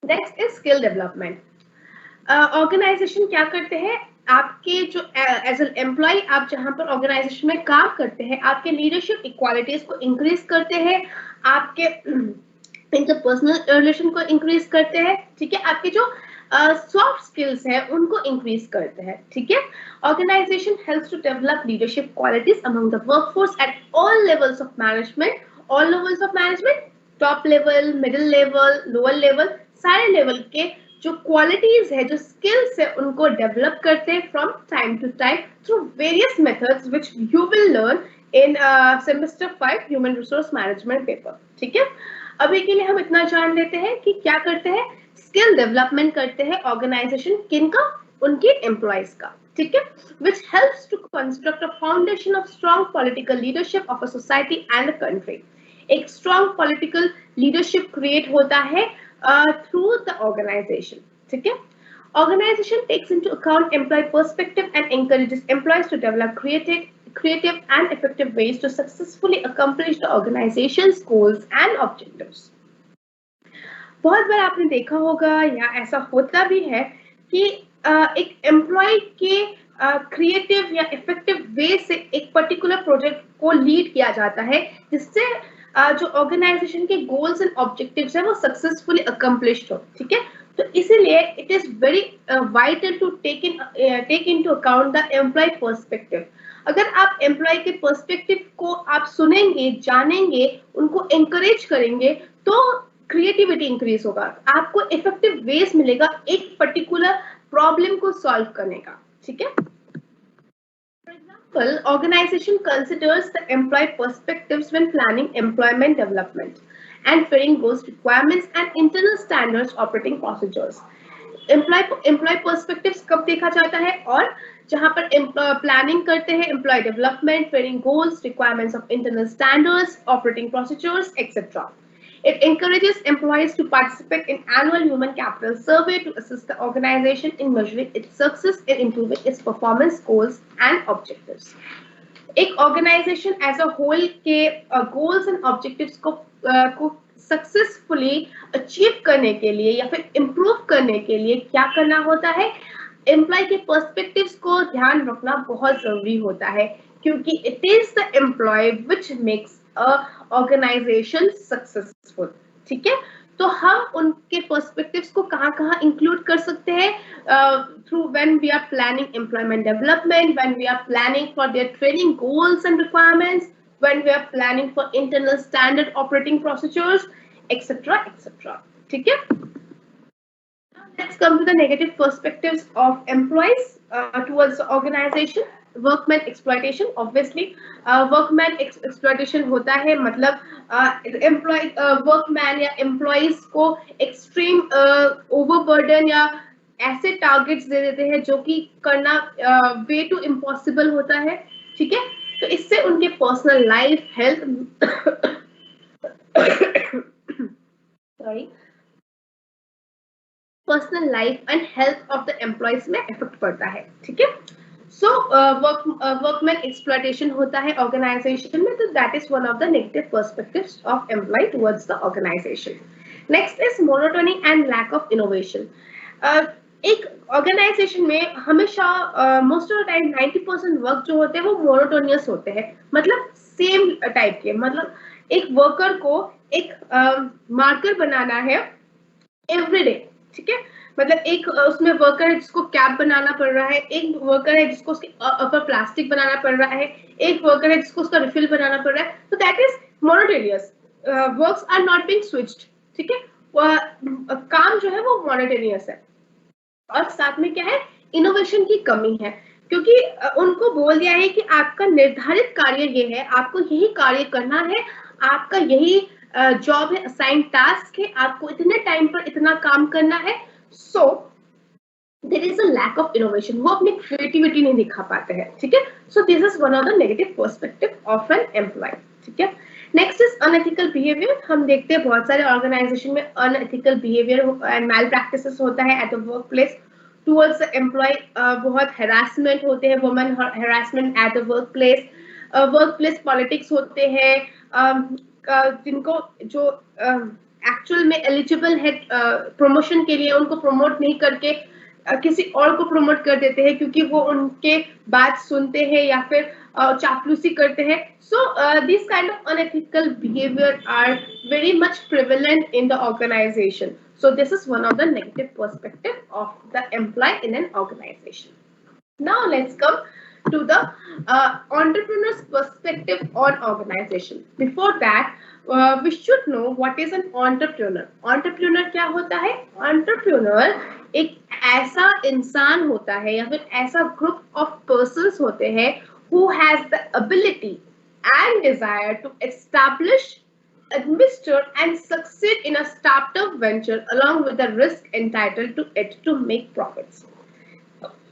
Next is skill development. Organization क्या करते हैं, आपके जो एज एन एम्प्लॉय आप जहां पर ऑर्गेनाइजेशन में काम करते हैं, आपके लीडरशिप इक्वालिटीज को इंक्रीज करते हैं, आपके इंटरपर्सनल रिलेशन को इंक्रीज करते हैं। ठीक है, आपके जो सॉफ्ट स्किल्स है उनको इंक्रीज करते हैं। ठीक है, organization helps to develop leadership qualities among the workforce at all levels of management. All levels of management, top level, middle level, lower level, सारे लेवल के जो क्वालिटीज है, जो स्किल्स है, उनको डेवलप करते हैं from time to time through various methods which you will learn in semester 5 human resource management paper. ठीक है, अभी के लिए हम इतना जान लेते हैं कि क्या करते हैं, स्किल डेवलपमेंट करते हैं ऑर्गेनाइजेशन किनका, उनके एम्प्लॉयज का। ठीक है, which helps to construct a foundation of strong political leadership of a society and a country। एक strong political leadership create होता है through the organization। ठीक है, organization takes into account employee perspective and encourages employees to develop creative and effective ways to successfully accomplish the organization's goals and objectives। बहुत बार आपने देखा होगा या ऐसा होता भी है कि एक एम्प्लॉय के क्रिएटिव या इफेक्टिव वे से एक पर्टिकुलर प्रोजेक्ट को लीड किया जाता है, जिससे जो ऑर्गेनाइजेशन के गोल्स एंड ऑब्जेक्टिव्स है वो सक्सेसफुली अकम्प्लिश्ड हो। ठीक है, तो इसीलिए it is very vital to take into account the employee perspective. अगर आप एम्प्लॉय के पर्सपेक्टिव को आप सुनेंगे, जानेंगे, उनको एनकरेज करेंगे, तो क्रिएटिविटी इंक्रीज होगा, आपको इफेक्टिव वेज मिलेगा एक पर्टिकुलर प्रॉब्लम को सॉल्व करने का। ठीक है, for example, organization considers the employee perspectives when planning employment development and fitting goals requirements and internal standards operating procedures. Employee perspectives कब देखा जाता है, और जहां पर प्लानिंग करते हैं employee development, fitting goals, requirements of internal standards, operating procedures etcetera. It encourages employees to participate in annual human capital survey to assist the organization in measuring its success and improving its performance goals and objectives। एक organization as a whole के goals and objectives को सक्सेसफुली अचीव करने के लिए या फिर इम्प्रूव करने के लिए क्या करना होता है, एम्प्लॉय के पर्सपेक्टिव्स को ध्यान रखना बहुत जरूरी होता है, क्योंकि it is the employee which makes organization successful. ठीक है, तो हम उनके पर्सपेक्टिव्स को कहाँ इंक्लूड कर सकते हैं, through when we are planning employment development, when we are planning for their training goals and requirements, when we are planning for internal standard operating procedures etcetera etcetera. ठीक है, let's come to the negative perspectives of employees towards the organization। Workman exploitation, obviously workman exploitation होता है, मतलब एम्प्लॉय वर्कमैन या एम्प्लॉयज को एक्सट्रीम ओवरबर्डन या ऐसे टारगेट्स दे देते हैं जो कि करना वे टू इम्पॉसिबल होता है। ठीक है, तो इससे उनके personal life, health sorry personal life and health of the employees में इफेक्ट पड़ता है। ठीक है, सो वर्कमैन एक्सप्लॉयटेशन होता है ऑर्गेनाइजेशन में, तो that is one of the negative perspectives of employee towards the organization. Next is monotony and lack of innovation. एक ऑर्गेनाइजेशन में हमेशा most of the time 90% work जो होते हैं वो मोनोटोनियस होते हैं, मतलब सेम टाइप के, मतलब एक वर्कर को एक मार्कर बनाना है एवरीडे। ठीक है, मतलब एक उसमें वर्कर है जिसको कैप बनाना पड़ रहा है, एक वर्कर है जिसको उसके ऊपर प्लास्टिक बनाना पड़ रहा है, एक वर्कर है जिसको उसका रिफिल बनाना पड़ रहा है, तो that is monotonous, works are not being switched. ठीक है, काम जो है वो मोनोटोनियस है, और साथ में क्या है, इनोवेशन की कमी है, क्योंकि उनको बोल दिया है कि आपका निर्धारित कार्य ये है, आपको यही कार्य करना है, आपका यही जॉब है, असाइन टास्क है, आपको इतने टाइम पर इतना काम करना है। So there is a lack of innovation, वो अपनी क्रिएटिविटी नहीं दिखा पाते हैं। ठीक है, so this is one of the negative perspective of an employee. ठीक है, नेक्स्ट इज अनएथिकल बिहेवियर। हम देखते हैं बहुत सारे ऑर्गेनाइजेशन में unethical behaviour and malpractices होता है at the work place towards the employee. बहुत हेरासमेंट होते हैं, women harassment at the work place politics होते हैं, जिनको जो एक्चुअल में एलिजिबल है प्रमोशन के लिए, उनको प्रमोट नहीं करके किसी और को प्रमोट कर देते हैं, क्योंकि वो उनके बात सुनते हैं या फिर चापलूसी करते हैं। So this kind of unethical behaviour are very much prevalent in the organization. So this is one of the negative perspective of the employee in an organization. Now let's come to the entrepreneur's perspective on organization. Before that, we should know what is an entrepreneur. Entrepreneur क्या होता है? एंटरप्रेन्योर एक ऐसा इंसान होता है या फिर ऐसा ग्रुप ऑफ पर्सन्स होते हैं who has the ability and desire to establish, administer and succeed in a startup venture along with the risk entitled to it to make profits.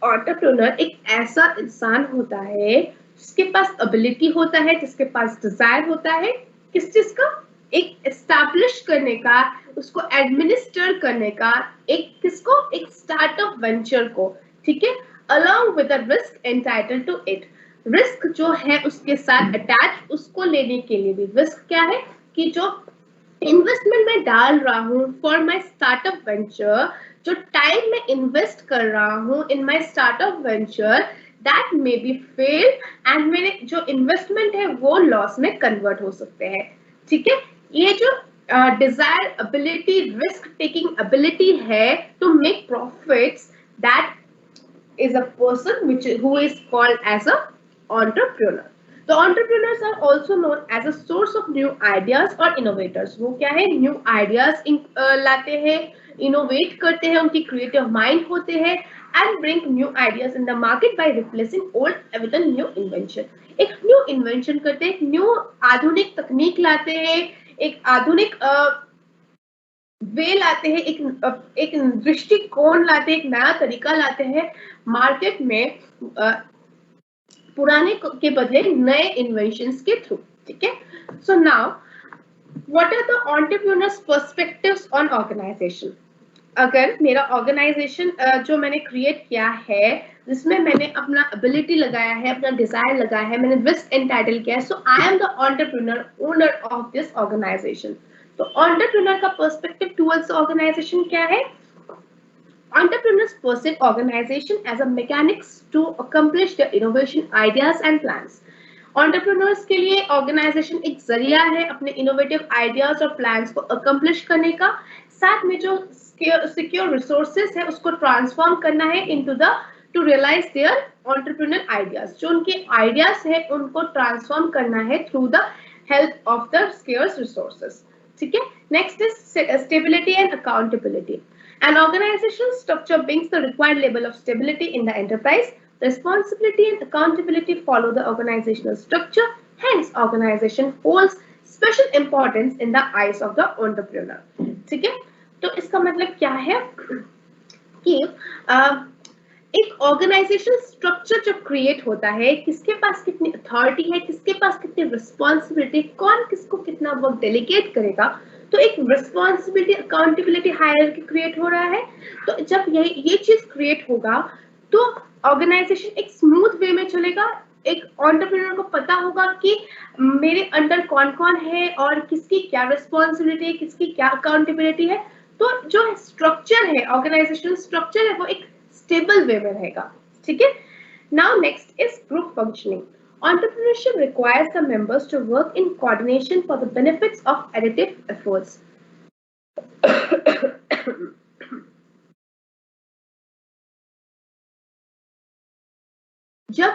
Entrepreneur एक ऐसा इंसान होता है जिसके पास एबिलिटी होता है, जिसके पास डिजायर होता है किस चीज का? एक एस्टैब्लिश करने का, उसको एडमिनिस्टर करने का, एक किसको? एक स्टार्टअप वेंचर को, ठीक है, along with the risk entitled to it. Risk जो है उसके साथ अटैच, उसको लेने के लिए भी. रिस्क क्या है? कि जो इन्वेस्टमेंट में डाल रहा हूँ फॉर माई स्टार्टअप वेंचर, जो टाइम में इन्वेस्ट कर रहा हूँ in my startup venture, that may be fail and मेरे जो इन्वेस्टमेंट है वो लॉस में कन्वर्ट हो सकते हैं. ठीक है, ये जो desire ability, risk taking ability है to make profits, that is a person who is called as a entrepreneur. The entrepreneurs are also known as a source of new ideas or innovators. वो क्या है? New ideas लाते हैं, innovate करते हैं, उनकी creative mind होते हैं and bring new ideas in the market by replacing old with a new invention. एक new invention करते हैं, एक new आधुनिक तकनीक लाते हैं, एक आधुनिक वे लाते हैं, एक दृष्टिकोण लाते हैं, एक नया तरीका लाते हैं मार्केट में पुराने के बदले नए इन्वेंशंस के थ्रू. ठीक है, so now what are the entrepreneurs perspectives on organization. अगर मेरा ऑर्गेनाइजेशन जो मैंने क्रिएट किया है जिसमें मैंने अपना एबिलिटी लगाया है, अपना डिजायर लगाया है, मैंने रिस्क एंटाइटल किया है, so I am the entrepreneur owner of this organization. तो एंटरप्रेन्योर का पर्सपेक्टिव टुवर्ड्स ऑर्गेनाइजेशन क्या है? Entrepreneurs perceive organization as a mechanics to accomplish their innovation ideas and plans. Entrepreneurs के लिए organization एक जरिया है अपने innovative ideas और plans को accomplish करने का, साथ में जो secure resources है उसको transform करना है into the to realize their entrepreneurial ideas. जो उनके ideas है उनको transform करना है through the help of the scarce resources. ठीक है, next is stability and accountability. An organizational structure brings the required level of stability in the enterprise. Responsibility and accountability follow the organizational structure. Hence, organization holds special importance in the eyes of the entrepreneur. ठीक है, तो इसका मतलब क्या है कि एक ऑर्गेनाइजेशन स्ट्रक्चर जब क्रिएट होता है, किसके पास कितनी अथॉरिटी है, किसके पास कितनी रिस्पॉन्सिबिलिटी, कौन किसको कितना वर्क डेलीगेट करेगा, तो एक रिस्पॉन्सिबिलिटी अकाउंटेबिलिटी हायरार्की क्रिएट हो रहा है. तो जब ये चीज क्रिएट होगा तो ऑर्गेनाइजेशन एक स्मूथ वे में चलेगा. एक एंटरप्रेन्योर को पता होगा कि मेरे अंडर कौन कौन है और किसकी क्या रिस्पॉन्सिबिलिटी है, किसकी क्या अकाउंटेबिलिटी है. तो जो स्ट्रक्चर है, ऑर्गेनाइजेशनल स्ट्रक्चर है, वो एक स्टेबल वे में रहेगा. ठीक है, now next is group functioning. Entrepreneurship requires the members to work in coordination for the benefits of additive efforts. जब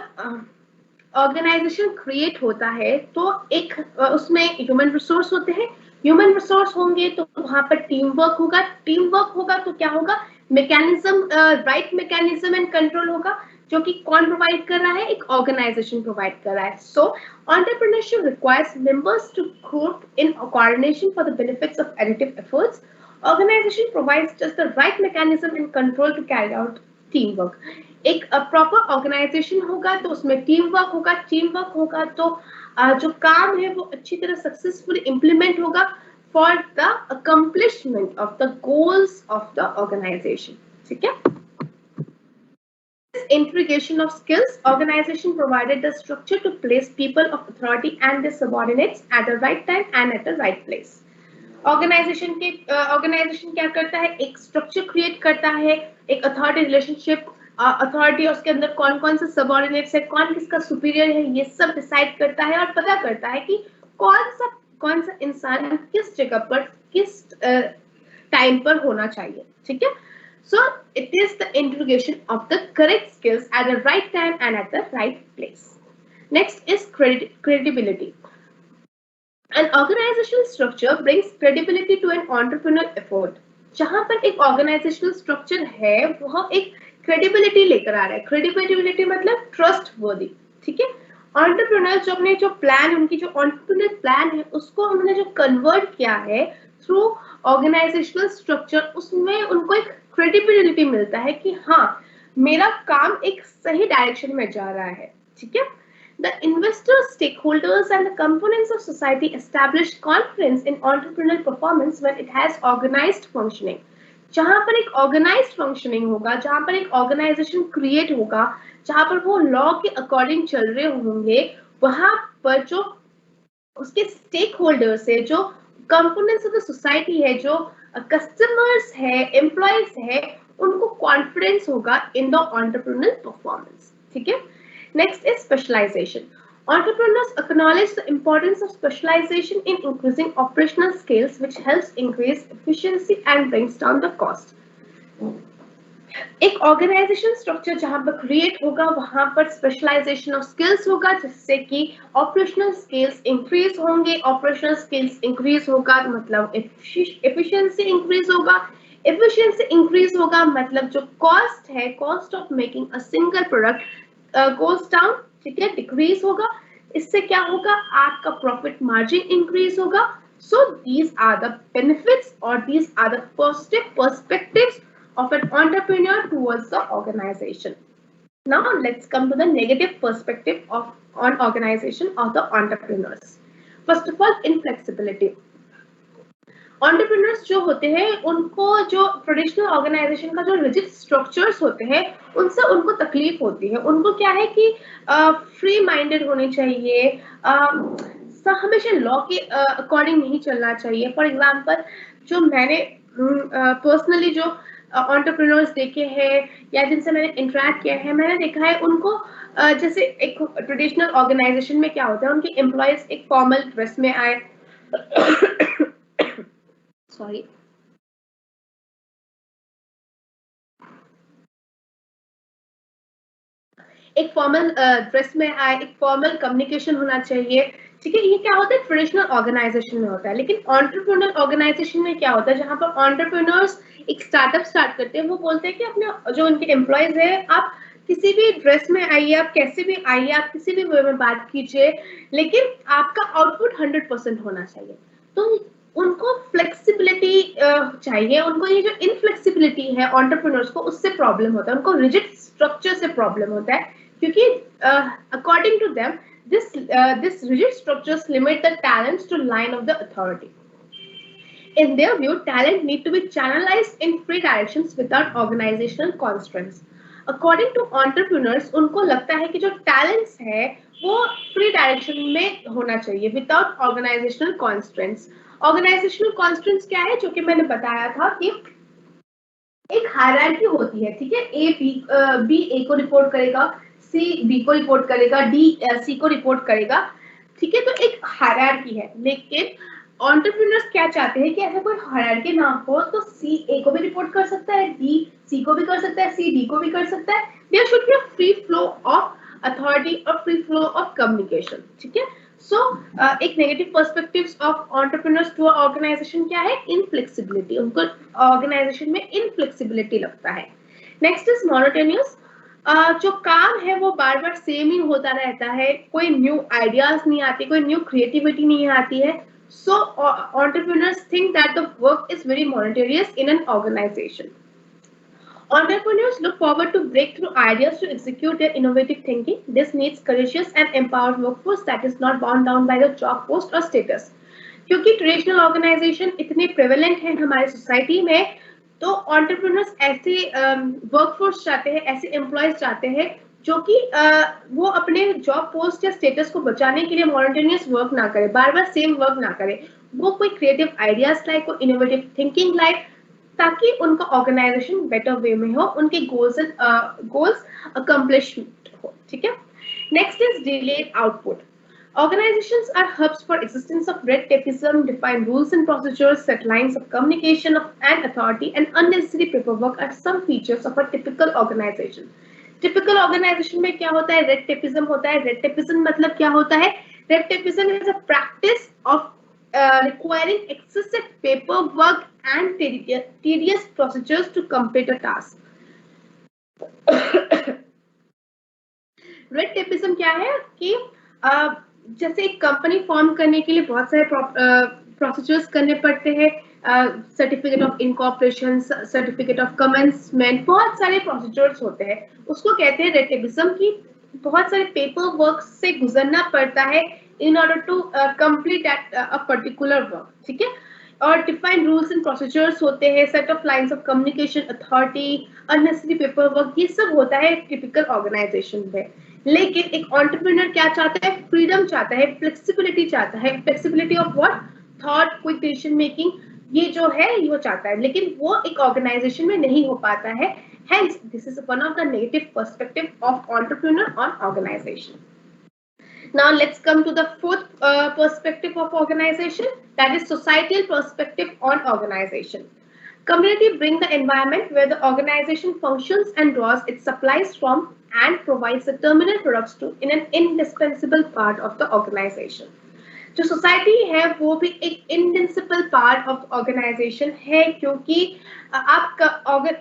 ऑर्गेनाइजेशन क्रिएट होता है तो एक उसमें ह्यूमन रिसोर्स होते हैं. ह्यूमन रिसोर्स होंगे तो वहां पर टीम वर्क होगा. टीम वर्क होगा तो क्या होगा? Mechanism, right mechanism and control होगा, जो कि कौन प्रोवाइड कर रहा है? एक ऑर्गेनाइजेशन प्रोवाइड कर रहा है. So entrepreneurship requires members to group in coordination for the benefits of additive efforts. Organization provides just the right mechanism and control to carry out team work. एक प्रॉपर ऑर्गेनाइजेशन होगा तो उसमें टीम वर्क होगा. टीम वर्क होगा तो जो काम है वो अच्छी तरह सक्सेसफुली इंप्लीमेंट होगा for the accomplishment of the goals of the organisation. ठीक है, integration of skills, organization provided the structure to place people of authority and their subordinates at the right time and at the right place. Organization क्या करता है? एक स्ट्रक्चर क्रिएट करता है, एक अथॉरिटी रिलेशनशिप, अथॉरिटी उसके अंदर कौन कौन से सबऑर्डिनेट्स है, कौन किसका सुपीरियर है, ये सब डिसाइड करता है और पता करता है कि कौन सा इंसान किस जगह पर किस टाइम पर होना चाहिए. ठीक है, so it is the integration of the correct skills at the right time and at the right place. Next is credibility. An organizational structure brings credibility to an entrepreneurial effort. जहां पर एक organizational structure है वह एक credibility लेकर आ रहा है. Credibility मतलब trustworthy. ठीक है. Entrepreneurs जो अपने जो plan उनकी जो entrepreneurial plan है उसको हमने जो convert किया है through organizational structure उसमें उनको एक credibility मिलता है कि हाँ मेरा काम एक सही direction में जा रहा है. ठीक है. The investors, stakeholders, and the components of society establish confidence in entrepreneurial performance when it has organized functioning. जहां पर एक organized functioning होगा, जहां पर एक organization create होगा, जहां पर वो law के according चल रहे होंगे, वहां पर जो उसके stakeholders है, जो components of the society है, जो customers है, employees है, उनको confidence होगा in the entrepreneurial performance. ठीक है? Next is specialization. Entrepreneurs acknowledge the importance of specialization in increasing operational skills, which helps increase efficiency and brings down the cost. एक ऑर्गेनाइजेशन स्ट्रक्चर जहां पर क्रिएट होगा वहां पर स्पेशलाइजेशन ऑफ स्किल्स होगा जिससे कि ऑपरेशनल स्किल्स इंक्रीज होंगे. ऑपरेशनल स्किल्स इंक्रीज होगा मतलब एफिशिएंसी इंक्रीज होगा. एफिशिएंसी इंक्रीज होगा मतलब जो कॉस्ट है, cost of making a single product goes down. ठीक है, डिक्रीज होगा. इससे क्या होगा, आपका प्रॉफिट मार्जिन इंक्रीज होगा. So these are the benefits or these are the positive perspectives of an entrepreneur towards the organization. Now let's come to the negative perspective on organization of the entrepreneurs. First of all, inflexibility. Entrepreneurs जो होते हैं उनको जो ट्रेडिशनल ऑर्गेनाइजेशन का जो रिजिड स्ट्रक्चर्स होते हैं उनसे उनको तकलीफ होती है. उनको क्या है कि फ्री माइंडेड होने चाहिए, हमेशा लॉ के अकॉर्डिंग नहीं चलना चाहिए. फॉर एग्जांपल जो मैंने पर्सनली जो एंटरप्रेन्योर्स देखे हैं या जिनसे मैंने इंटरेक्ट किया है, मैंने देखा है उनको जैसे एक ट्रेडिशनल ऑर्गेनाइजेशन में क्या होता है, उनके एम्प्लॉयज एक फॉर्मल ड्रेस में आए सॉरी एक फॉर्मल ड्रेस में आए, एक फॉर्मल कम्युनिकेशन होना चाहिए. ठीक है, ये क्या होता है ट्रेडिशनल ऑर्गेनाइजेशन में होता है. लेकिन एंटरप्रेन्योर ऑर्गेनाइजेशन में क्या होता है, जहां पर एंटरप्रेन्योर्स एक स्टार्टअप स्टार्ट करते हैं, वो बोलते हैं कि अपने जो उनके एम्प्लॉयज है आप किसी भी ड्रेस में आइए, आप कैसे भी आइए, आप किसी भी वे में बात कीजिए, लेकिन आपका आउटपुट 100% होना चाहिए. तो उनको फ्लेक्सिबिलिटी चाहिए. उनको ये जो इनफ्लेक्सिबिलिटी है एंटरप्रेन्योर्स को, उससे प्रॉब्लम होता है. उनको रिजिड स्ट्रक्चर से प्रॉब्लम होता है क्योंकि according to them this rigid structures limit the talents to line of the authority. In their view, talent need to be channelized in free directions without organizational constraints. According to entrepreneurs, उनको लगता है कि जो talents है वो free direction में होना चाहिए without organizational constraints. Organizational constraints क्या है, जो कि मैंने बताया था कि एक हायरार्की होती है. ठीक है, बी ए को रिपोर्ट करेगा, सी बी को रिपोर्ट करेगा, डी सी को रिपोर्ट करेगा. ठीक है, तो एक हायरार्की है. लेकिन एंटरप्रेन्योर्स क्या चाहते हैं कि ऐसा कोई हायरार्की ना हो, तो सी ए को भी रिपोर्ट कर सकता है, डी सी को भी कर सकता है, सी डी को भी कर सकता है. There should be a free flow of authority और फ्री फ्लो ऑफ कम्युनिकेशन. ठीक है, सो एक negative perspectives of entrepreneurs to organization क्या है, इनफ्लेक्सिबिलिटी. उनको ऑर्गेनाइजेशन में इनफ्लेक्सिबिलिटी लगता है. Next is monotonous. जो काम है वो बार बार सेम ही होता रहता है, कोई न्यू आइडियाज नहीं आती, कोई न्यू क्रिएटिविटी नहीं आती है. So entrepreneurs think that the work is very monotonous in an organization. Entrepreneurs look forward to breakthrough ideas to execute their innovative thinking. This needs courageous and empowered workforce that is not bound down by the job post or status. क्योंकि ट्रेडिशनल ऑर्गेनाइजेशन इतने प्रेवलेंट है हमारे सोसाइटी में, तो एंटरप्रेन्योर्स ऐसे वर्कफोर्स चाहते हैं, ऐसे एम्प्लॉयज चाहते हैं जो कि वो अपने जॉब पोस्ट या स्टेटस को बचाने के लिए मोनोटोनियस वर्क ना करे, बार बार सेम वर्क ना करे. वो कोई क्रिएटिव आइडियाज लाए, कोई इनोवेटिव थिंकिंग लाए, ताकि उनका ऑर्गेनाइजेशन बेटर वे में हो, उनके गोल्स अकम्प्लिशमेंट हो. ठीक है, next is delayed output. Organizations are hubs for existence of red tapeism, defined rules and procedures, set lines of communication and authority, and unnecessary paperwork are some features of a typical organization. Typical organization में क्या होता है, red tapeism होता है. Red tapeism मतलब क्या होता है, red tapeism is a practice of requiring excessive paperwork and tedious procedures to complete a task. Red tapism क्या है कि जैसे एक कंपनी फॉर्म करने के लिए बहुत सारे प्रोसीजर्स करने पड़ते हैं, certificate of incorporation, certificate of commencement, बहुत सारे प्रोसीजर्स होते हैं, उसको कहते हैं रेड टेपिज्म की बहुत सारे पेपर वर्क से गुजरना पड़ता है in order to complete a particular work, ठीक है। और डिफाइंड रूल्स एंड प्रोसीजर्स होते हैं, set of lines of communication, authority, unnecessary paper work, ये सब होता है टिपिकल ऑर्गेनाइजेशन में। लेकिन एक एंटरप्रेन्योर क्या चाहता है? फ्रीडम चाहता है, फ्लेक्सिबिलिटी चाहता है। Flexibility of what? Thought, quick decision making, ये जो है ये चाहता है, लेकिन वो एक ऑर्गेनाइजेशन में नहीं हो पाता है। Hence, this is one of the negative perspective of entrepreneur on organization. Now let's come to the fourth perspective of organization, that is societal perspective on organization. Community bring the environment where the organization functions and draws its supplies from and provides the terminal products to in an indispensable part of the organization. जो सोसाइटी है वो भी एक इंडिस्पेंसिबल पार्ट ऑफ ऑर्गेनाइजेशन है, क्योंकि आप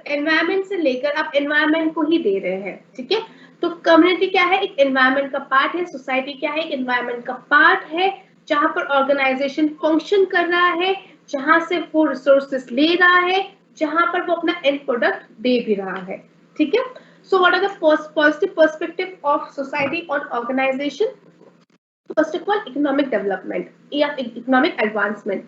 एनवायरनमेंट से लेकर आप एनवायरनमेंट को ही दे रहे हैं, ठीक है। तो कम्युनिटी क्या है? एक एनवायरनमेंट का पार्ट है। सोसाइटी क्या है? एक एनवायरनमेंट का पार्ट है, जहां पर ऑर्गेनाइजेशन फंक्शन कर रहा है, जहां से वो रिसोर्सेस ले रहा है, जहां पर वो अपना एंड प्रोडक्ट दे भी रहा है, ठीक है। So what are the positive perspective of society on organization? First of all economic development या इकोनॉमिक एडवांसमेंट।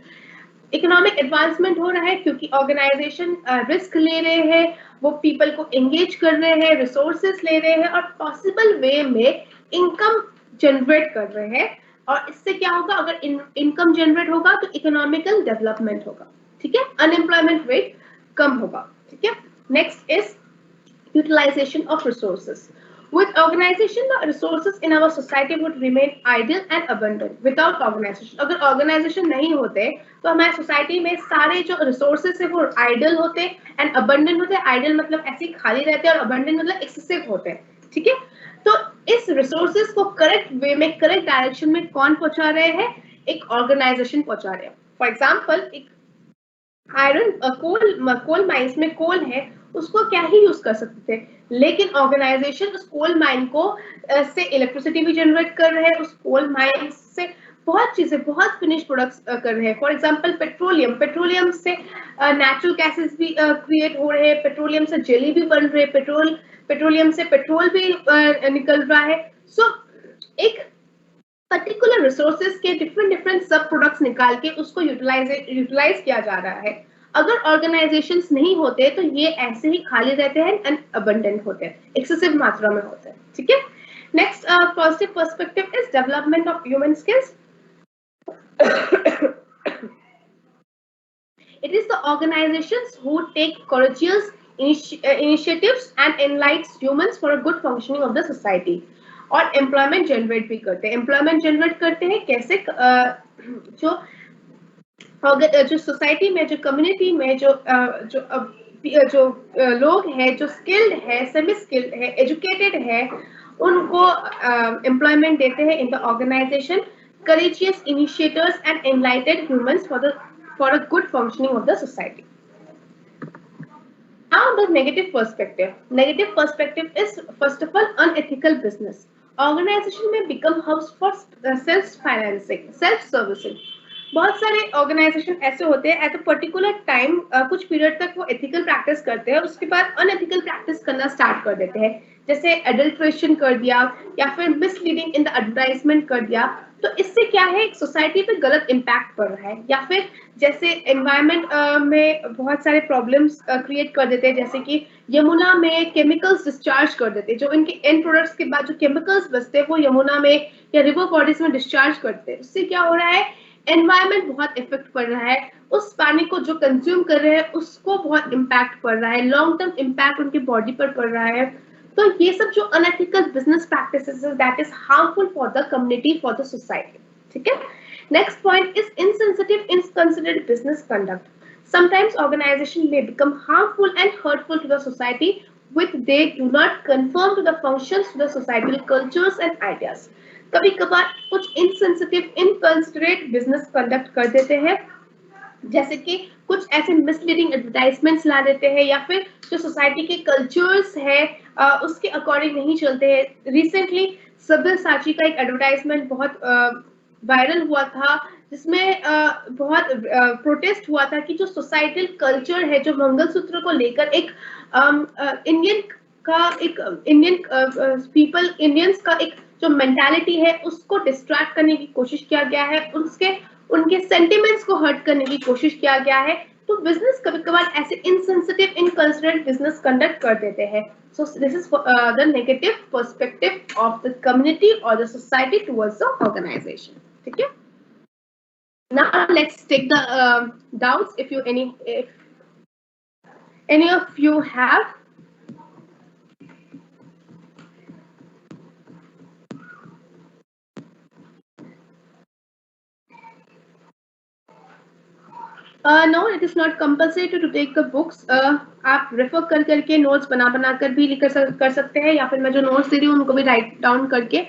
इकोनॉमिक एडवांसमेंट हो रहा है क्योंकि ऑर्गेनाइजेशन रिस्क ले रहे हैं, वो पीपल को एंगेज कर रहे हैं, रिसोर्सेस ले रहे हैं और पॉसिबल वे में इनकम जनरेट कर रहे हैं। और इससे क्या होगा? अगर इनकम जनरेट होगा तो इकोनॉमिकल डेवलपमेंट होगा, ठीक है। अनएम्प्लॉयमेंट रेट कम होगा, ठीक है। Next is utilization of resources. With organization, the resources in our society would remain idle and abundant. Without organization, अगर organization नहीं होते तो हमारे society में सारे जो resources है वो idle होते and abundant होते। idle मतलब ऐसे ही खाली रहते और abundant मतलब excessive होते, ठीक है। तो इस resources को correct way में, correct direction में कौन पहुंचा रहे हैं? एक organization पहुंचा रहे हैं। For example, एक आयरन कोल माइंस में कोल है, उसको क्या ही यूज कर सकते थे, लेकिन ऑर्गेनाइजेशन उस कोल माइन को से इलेक्ट्रिसिटी भी जनरेट कर रहे हैं, उस कोल माइन से बहुत चीजें, बहुत फिनिश प्रोडक्ट्स कर रहे हैं। फॉर एग्जांपल पेट्रोलियम से नेचुरल गैसेस भी क्रिएट हो रहे हैं, पेट्रोलियम से जेली भी बन रहे हैं, पेट्रोलियम से पेट्रोल भी निकल रहा है। सो एक पर्टिकुलर रिसोर्सेज के डिफरेंट सब प्रोडक्ट्स निकाल के उसको यूटिलाइज किया जा रहा है। अगर ऑर्गेनाइजेशंस नहीं होते तो ये ऐसे ही खाली रहते हैं एंड अबंडेंट होते हैं, एक्सेसिव मात्रा में होते हैं, ठीक है। Next positive perspective is development of human skills. It is the organizations who take courageous initiatives and enlightens humans for a good functioning of the society. और एम्प्लॉयमेंट जनरेट भी करते हैं। एम्प्लॉयमेंट जनरेट करते हैं कैसे? जो सोसाइटी में, जो कम्युनिटी में जो लोग हैं, जो स्किल्ड है, सेमी स्किल्ड है, एजुकेटेड है, उनको एम्प्लॉयमेंट देते हैं in the organization. courageous initiators and enlightened humans for a good functioning of the society. Now the negative perspective. Negative perspective is first of all unethical business. Organization may become hubs for self-financing, self-servicing. बहुत सारे ऑर्गेनाइजेशन ऐसे होते हैं एट अ पर्टिकुलर टाइम, कुछ पीरियड तक वो एथिकल प्रैक्टिस करते हैं, उसके बाद अनएथिकल प्रैक्टिस करना स्टार्ट कर देते हैं, जैसे एडल्ट्रेशन कर दिया या फिर मिसलीडिंग इन द एडवर्टाइजमेंट कर दिया। तो इससे क्या है? एक सोसाइटी पे गलत इम्पैक्ट पड़ रहा है, या फिर जैसे एनवायरनमेंट में बहुत सारे प्रॉब्लम्स क्रिएट कर देते हैं, जैसे कि यमुना में केमिकल्स डिस्चार्ज कर देते हैं, जो इनके एंड प्रोडक्ट्स के बाद जो केमिकल्स बचते हैं वो यमुना में या रिवर बॉडीज में डिस्चार्ज करते हैं। उससे क्या हो रहा है? एनवायरनमेंट बहुत इफेक्ट पड़ रहा है, उस पानी को जो कंज्यूम कर रहे हैं उसको बहुत इम्पैक्ट पड़ रहा है, लॉन्ग टर्म इम्पैक्ट उनकी बॉडी पर पड़ रहा है। तो ये सब जो unethical business practices that is harmful for the community, for the society, ठीक है। Next point is insensitive, inconsiderate business conduct. Sometimes organization may become harmful and hurtful to the society with they do not conform to the functions, to the societal cultures and ideas. कभी कभार कुछ इनसेंसिटिव इनकंसिडरेट बिजनेस कंडक्ट कर देते हैं, जैसे कि कुछ ऐसे मिसलीडिंग एडवर्टाइजमेंट्स ला देते हैं या फिर जो सोसाइटी के कल्चर्स है उसके अकॉर्डिंग नहीं चलते हैं। रिसेंटली सब्यसाची का एक एडवर्टाइजमेंट बहुत वायरल हुआ था, जिसमें बहुत प्रोटेस्ट हुआ था कि जो सोसाइटल कल्चर है, जो मंगलसूत्र को लेकर एक इंडियन का एक इंडियन पीपल इंडियंस का एक जो मेंटालिटी है उसको डिस्ट्रैक्ट करने की कोशिश किया गया है, उसके उनके सेंटिमेंट्स को हर्ट करने की कोशिश किया गया है। तो बिजनेस कभी कभार ऐसे इनसेंसिटिव इनकंसिडरेट बिजनेस कंडक्ट कर देते हैं। So this is the negative perspective of the community or the society towards the organisation. ठीक है, now let's take the doubts if any of you have. No, it is not compulsory to take the books. आप रेफर कर करके नोट्स बना कर भी कर सकते हैं, या फिर मैं जो नोट्स दे रही हूँ उनको भी राइट डाउन करके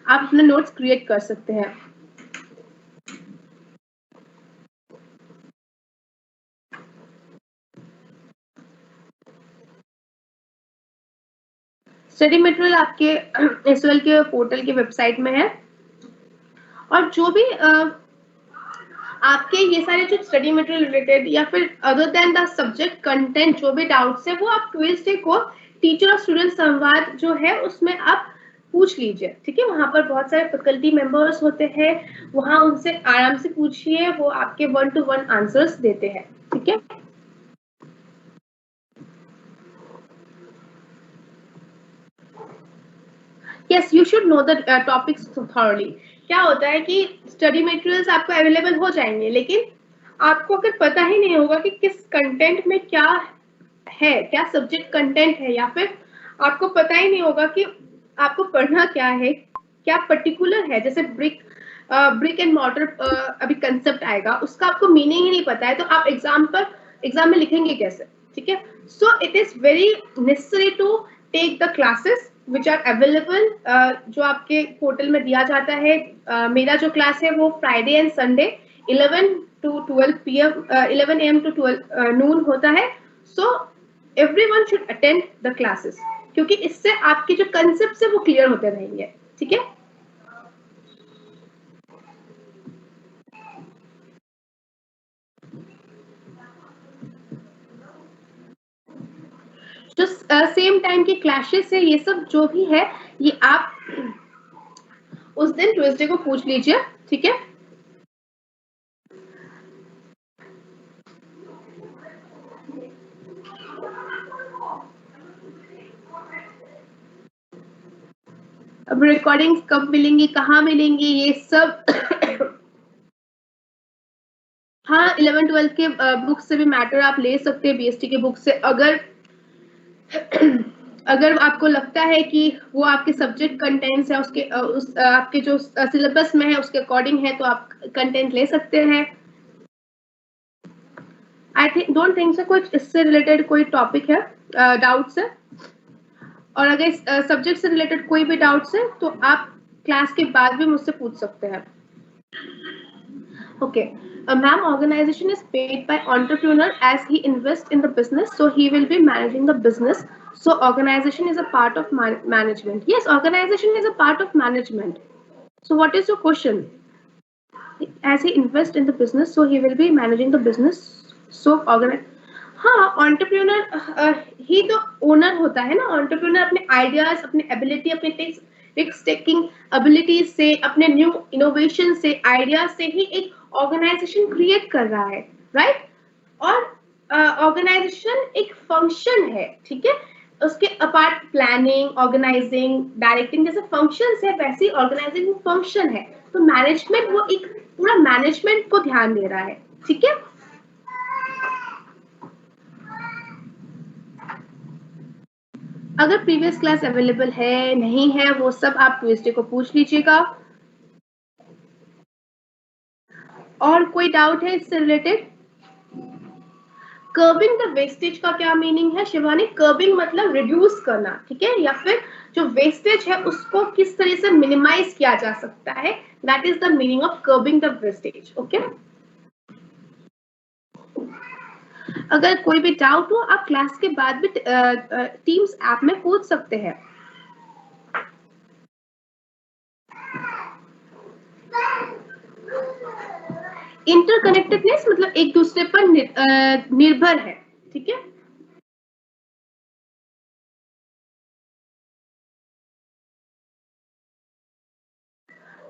आप अपने नोट्स क्रिएट कर सकते हैं। स्टडी मटेरियल आपके एसओएल के पोर्टल के वेबसाइट में है, और जो भी आपके ये सारे जो स्टडी मटेरियल रिलेटेड या फिर other than the subject content जो भी डाउट्स है वो आप ट्यूसडे को टीचर और स्टूडेंट संवाद जो है उसमें आप पूछ लीजिए। ठीक है, वहां पर बहुत सारे फैकल्टी मेंबर्स होते हैं, वहां उनसे आराम से पूछिए, वो आपके 1-to-1 आंसर्स देते हैं। ठीक है, yes, you should know the topics thoroughly. क्या होता है कि स्टडी मटेरियल्स आपको अवेलेबल हो जाएंगे, लेकिन आपको अगर पता ही नहीं होगा कि किस कंटेंट में क्या है, क्या सब्जेक्ट कंटेंट है, या फिर आपको पता ही नहीं होगा कि आपको पढ़ना क्या है, क्या पर्टिकुलर है, जैसे ब्रिक एंड मॉर्टर अभी कंसेप्ट आएगा, उसका आपको मीनिंग ही नहीं पता है, तो आप एग्जाम में लिखेंगे कैसे? ठीक है, so it is very necessary to take the classes which are available, जो आपके पोर्टल में दिया जाता है। मेरा जो क्लास है वो Friday and Sunday 11 to 12 PM 11 AM to 12 noon होता है। So everyone should attend the classes, क्योंकि इससे आपके जो कंसेप्ट है वो क्लियर होते रहेंगे। ठीक है, जो सेम टाइम की क्लासेस है, ये सब जो भी है ये आप उस दिन ट्यूसडे को पूछ लीजिए। ठीक है, अब रिकॉर्डिंग्स कब मिलेंगी, कहाँ मिलेंगी, ये सब हाँ, 11-12 के बुक से भी मैटर आप ले सकते हैं, बीएसटी के बुक से। अगर आपको लगता है कि वो आपके सब्जेक्ट कंटेंट्स है उसके आपके जो सिलेबस में है उसके अकॉर्डिंग है, तो आप कंटेंट ले सकते हैं। आई डोंट थिंक सो कुछ इससे रिलेटेड कोई टॉपिक है, डाउट्स है, और अगर सब्जेक्ट से रिलेटेड कोई भी डाउट्स है तो आप क्लास के बाद भी मुझसे पूछ सकते हैं। Okay, ma'am, organization is paid by entrepreneur as he invests in the business, so he will be managing the business. So organization is a part of management. Yes, organization is a part of management. So what is your question? As he invests in the business, so he will be managing the business. So हाँ, entrepreneur ही तो ओनर होता है ना। entrepreneur अपने आइडियाज, अपने एबिलिटी, अपने रिस्क टेकिंग एबिलिटीज से, अपने न्यू इनोवेशन से, आइडियाज से ही एक ऑर्गेनाइजेशन क्रिएट कर रहा है, राइट? और ऑर्गेनाइजेशन एक फंक्शन है, ठीक है, उसके अपार्ट प्लानिंग, ऑर्गेनाइजिंग, डायरेक्टिंग जैसे फंक्शंस है, वैसे ऑर्गेनाइजिंग फंक्शन है। तो मैनेजमेंट वो एक पूरा मैनेजमेंट को ध्यान दे रहा है। ठीक है, अगर प्रीवियस क्लास अवेलेबल है नहीं है वो सब आप ट्यूसडे को पूछ लीजिएगा। और कोई डाउट है इससे रिलेटेड? कर्बिंग द वेस्टेज का क्या मीनिंग है शिवानी? कर्बिंग मतलब रिड्यूस करना, ठीक है, या फिर जो वेस्टेज है उसको किस तरह से मिनिमाइज किया जा सकता है, that is the meaning of curbing the wastage. Okay, अगर कोई भी डाउट हो आप क्लास के बाद भी टीम्स ऐप में पूछ सकते हैं। इंटरकनेक्टेडनेस मतलब एक दूसरे पर निर्भर है, ठीक है।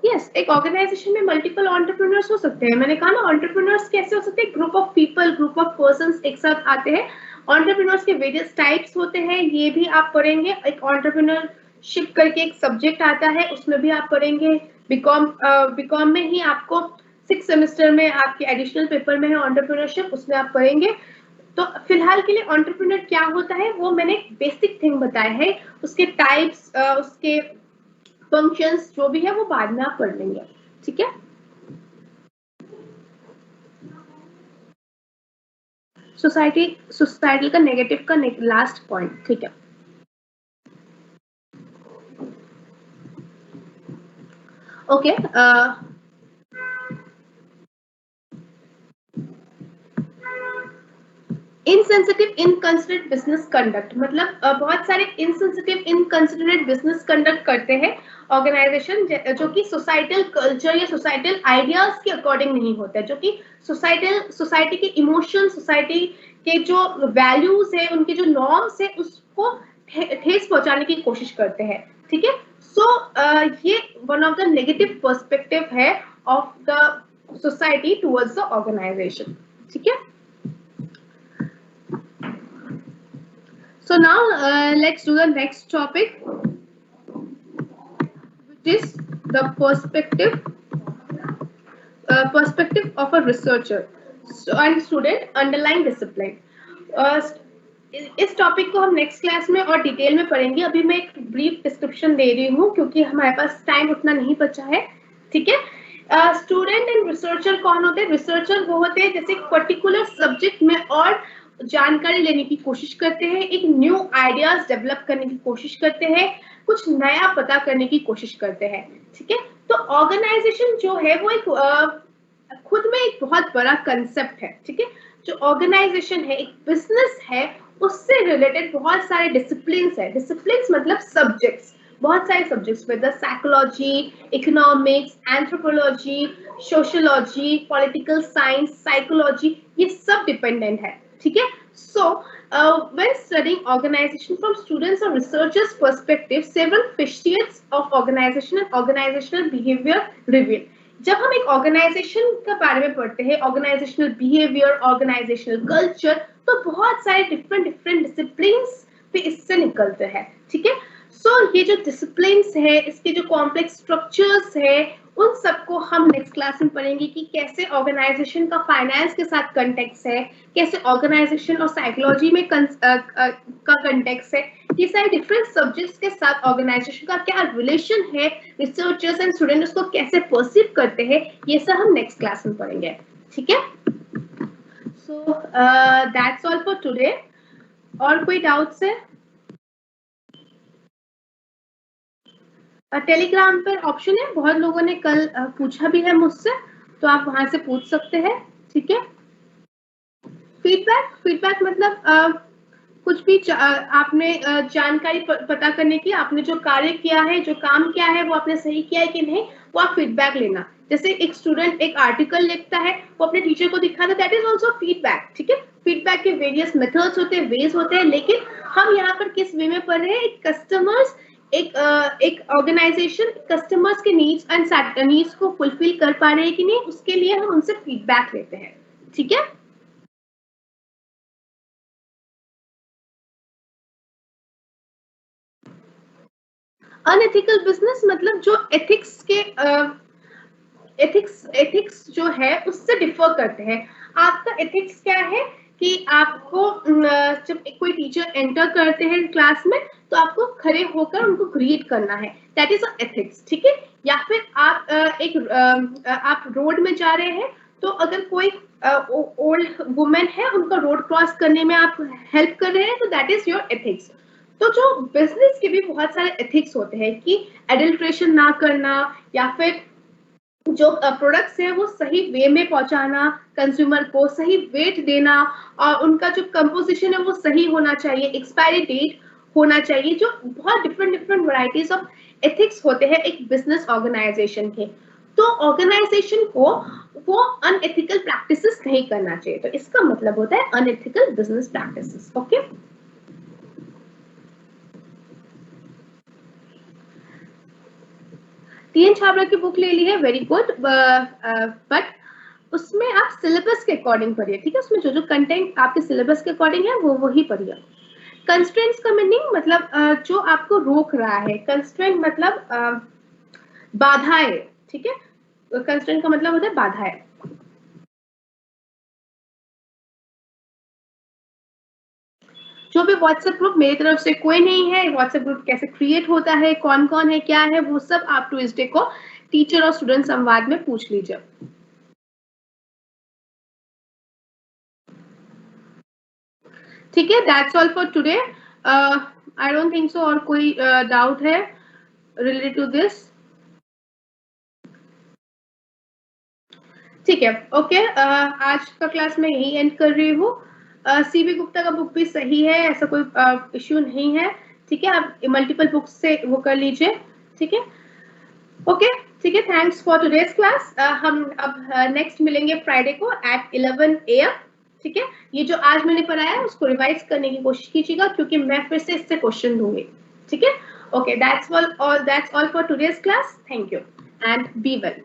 यस, एक ऑर्गेनाइजेशन में मल्टीपल एंटरप्रेन्योर्स हो सकते हैं। मैंने कहा ना, एंटरप्रेन्योर्स कैसे हो सकते हैं? Group of people, group of persons एक साथ आते हैं। एंटरप्रेन्योर्स के वेरियस टाइप्स होते हैं, ये भी आप पढ़ेंगे। एक एंटरप्रेन्योरशिप करके एक सब्जेक्ट आता है, उसमें भी आप पढ़ेंगे। बीकॉम में ही आपको 6 सेमेस्टर में आपके एडिशनल पेपर में है एंटरप्रेन्योरशिप, उसमें आप पढ़ेंगे। तो फिलहाल के लिए एंटरप्रेन्योर क्या होता है वो मैंने बेसिक थिंग बताया है, उसके टाइप्स, उसके फंक्शंस जो भी है वो बाद में आप पढ़ लेंगे, ठीक है। सोसाइटी का नेगेटिव का लास्ट पॉइंट, ठीक है। Okay, insensitive inconsiderate business conduct मतलब बहुत सारे इनसेंसिटिव इनकंसिडरेट बिजनेस कंडक्ट करते हैं ऑर्गेनाइजेशन, जो कि सोसाइटल कल्चर या सोसाइटल आइडियाज के अकॉर्डिंग नहीं होता है, जो कि सोसाइटी के इमोशन, सोसाइटी के जो वैल्यूज है, उनके जो नॉर्म्स है उसको ठेस पहुंचाने की कोशिश करते हैं, ठीक है। सो ये one of the negative perspective है of the society towards the organisation, ठीक है। So now let's do the next topic, which is the perspective of a researcher and student underlying discipline. इस टॉपिक को हम नेक्स्ट क्लास में और डिटेल में पढ़ेंगे। अभी मैं एक ब्रीफ डिस्क्रिप्शन दे रही हूँ क्योंकि हमारे पास टाइम उतना नहीं बचा है, ठीक है। स्टूडेंट एंड रिसर्चर कौन होते हैं? रिसर्चर वो होते हैं जैसे पर्टिकुलर सब्जेक्ट में और जानकारी लेने की कोशिश करते हैं, एक न्यू आइडियाज डेवलप करने की कोशिश करते हैं, कुछ नया पता करने की कोशिश करते हैं, ठीक है। तो ऑर्गेनाइजेशन जो है वो एक खुद में एक बहुत बड़ा कंसेप्ट है, ठीक है। जो ऑर्गेनाइजेशन है, एक बिजनेस है, उससे रिलेटेड बहुत सारे डिसिप्लिन्स है। डिसिप्लिन्स मतलब सब्जेक्ट्स, बहुत सारे सब्जेक्ट्स में psychology, economics, anthropology, sociology, political science, psychology, ये सब डिपेंडेंट है, ठीक है। सो when studying organization from students or researchers perspective, several features of organization and organizational behavior reveal। जब हम एक ऑर्गेनाइजेशन के बारे में पढ़ते हैं, ऑर्गेनाइजेशनल बिहेवियर, ऑर्गेनाइजेशनल कल्चर, तो बहुत सारे डिफरेंट डिसिप्लिन्स पे इससे निकलते हैं, ठीक है। सो ये जो डिसिप्लिन्स है, इसके जो कॉम्प्लेक्स स्ट्रक्चर्स है, उन सबको हम नेक्स्ट क्लास में पढ़ेंगे कि कैसे ऑर्गेनाइजेशन का फाइनेंस के साथ कंटेक्स है, कैसे ऑर्गेनाइजेशन और साइकोलॉजी में का कंटेक्स है, ये सारे डिफरेंट सब्जेक्ट्स के साथ ऑर्गेनाइजेशन का क्या रिलेशन है, रिसर्चर्स एंड स्टूडेंट उसको कैसे परसीव करते हैं, ये सब हम नेक्स्ट क्लास में पढ़ेंगे, ठीक है। So that's all for today. और कोई डाउट्स है? टेलीग्राम पर ऑप्शन है, बहुत लोगों ने कल पूछा भी है मुझसे, तो आप वहां से पूछ सकते हैं, ठीक है। फीडबैक मतलब कुछ भी आपने जानकारी पता करने की, आपने जो कार्य किया है, जो काम किया है, वो आपने सही किया है कि नहीं, वो आप फीडबैक लेना। जैसे एक स्टूडेंट एक आर्टिकल लिखता है, वो अपने टीचर को दिखाता, दैट इज ऑल्सो फीडबैक, ठीक है। फीडबैक के वेरियस मेथड्स होते हैं, वेज होते हैं, लेकिन हम यहाँ पर किस वे में पढ़ रहे हैं? एक कस्टमर्स, एक ऑर्गेनाइजेशन कस्टमर्स के नीड्स एंड नीड्स को फुलफिल कर पा रहे हैं कि नहीं, उसके लिए हम उनसे फीडबैक लेते हैं, ठीक है। अनएथिकल बिजनेस मतलब जो एथिक्स जो है उससे डिफर करते हैं। आपका एथिक्स क्या है कि आपको जब कोई टीचर एंटर करते हैं क्लास में, तो आपको खड़े होकर उनको ग्रीट करना है, दैट इज एथिक्स, ठीक है। या फिर आप आप रोड में जा रहे हैं, तो अगर कोई ओल्ड वुमेन है, उनका रोड क्रॉस करने में आप हेल्प कर रहे हैं, तो दैट इज योर एथिक्स। तो जो बिजनेस के भी बहुत सारे एथिक्स होते हैं कि एडल्ट्रेशन ना करना, या फिर जो प्रोडक्ट्स है वो सही वे में पहुंचाना, कंज्यूमर को सही वेट देना, और उनका जो कंपोजिशन है वो सही होना चाहिए, एक्सपायरी डेट होना चाहिए। जो बहुत different different varieties of ethics होते हैं एक बिजनेस ऑर्गेनाइजेशन के। तो ऑर्गेनाइजेशन को वो अनएथिकल प्रैक्टिसेस नहीं करना चाहिए। तो इसका मतलब होता है अनएथिकल बिजनेस प्रैक्टिसेस। ओके, तीन छात्रा की बुक ले ली है, वेरी गुड, बट उसमें आप सिलेबस के अकॉर्डिंग पढ़िए, ठीक है। उसमें जो जो कंटेंट आपके सिलेबस के अकॉर्डिंग है वो वही पढ़िए। कंस्ट्रेंट्स का मीनिंग मतलब जो आपको रोक रहा है। कंस्ट्रेंट मतलब बाधाएं, ठीक है। कंस्ट्रेंट का मतलब होता है बाधाएं। जो भी व्हाट्सएप ग्रुप, मेरी तरफ से कोई नहीं है। व्हाट्सएप ग्रुप कैसे क्रिएट होता है, कौन कौन है, क्या है, वो सब आप ट्यूजडे को टीचर और स्टूडेंट संवाद में पूछ लीजिए। ठीक है, that's all for today. I don't think so और कोई डाउट है रिलेटेड टू दिस। ठीक है, ओके, आज का क्लास मैं यही एंड कर रही हूँ। सीबी गुप्ता का बुक भी सही है, ऐसा कोई इश्यू नहीं है। ठीक है, आप मल्टीपल बुक्स से वो कर लीजिए। ठीक है, ओके, ठीक है, थैंक्स फॉर टुडेज क्लास। हम अब नेक्स्ट मिलेंगे फ्राइडे को एट 11 AM। ठीक है, ये जो आज मैंने पढ़ाया है उसको रिवाइज करने की कोशिश कीजिएगा, क्योंकि मैं फिर से इससे क्वेश्चन दूंगी। ठीक है, okay, that's all for today's class. Thank you and be well.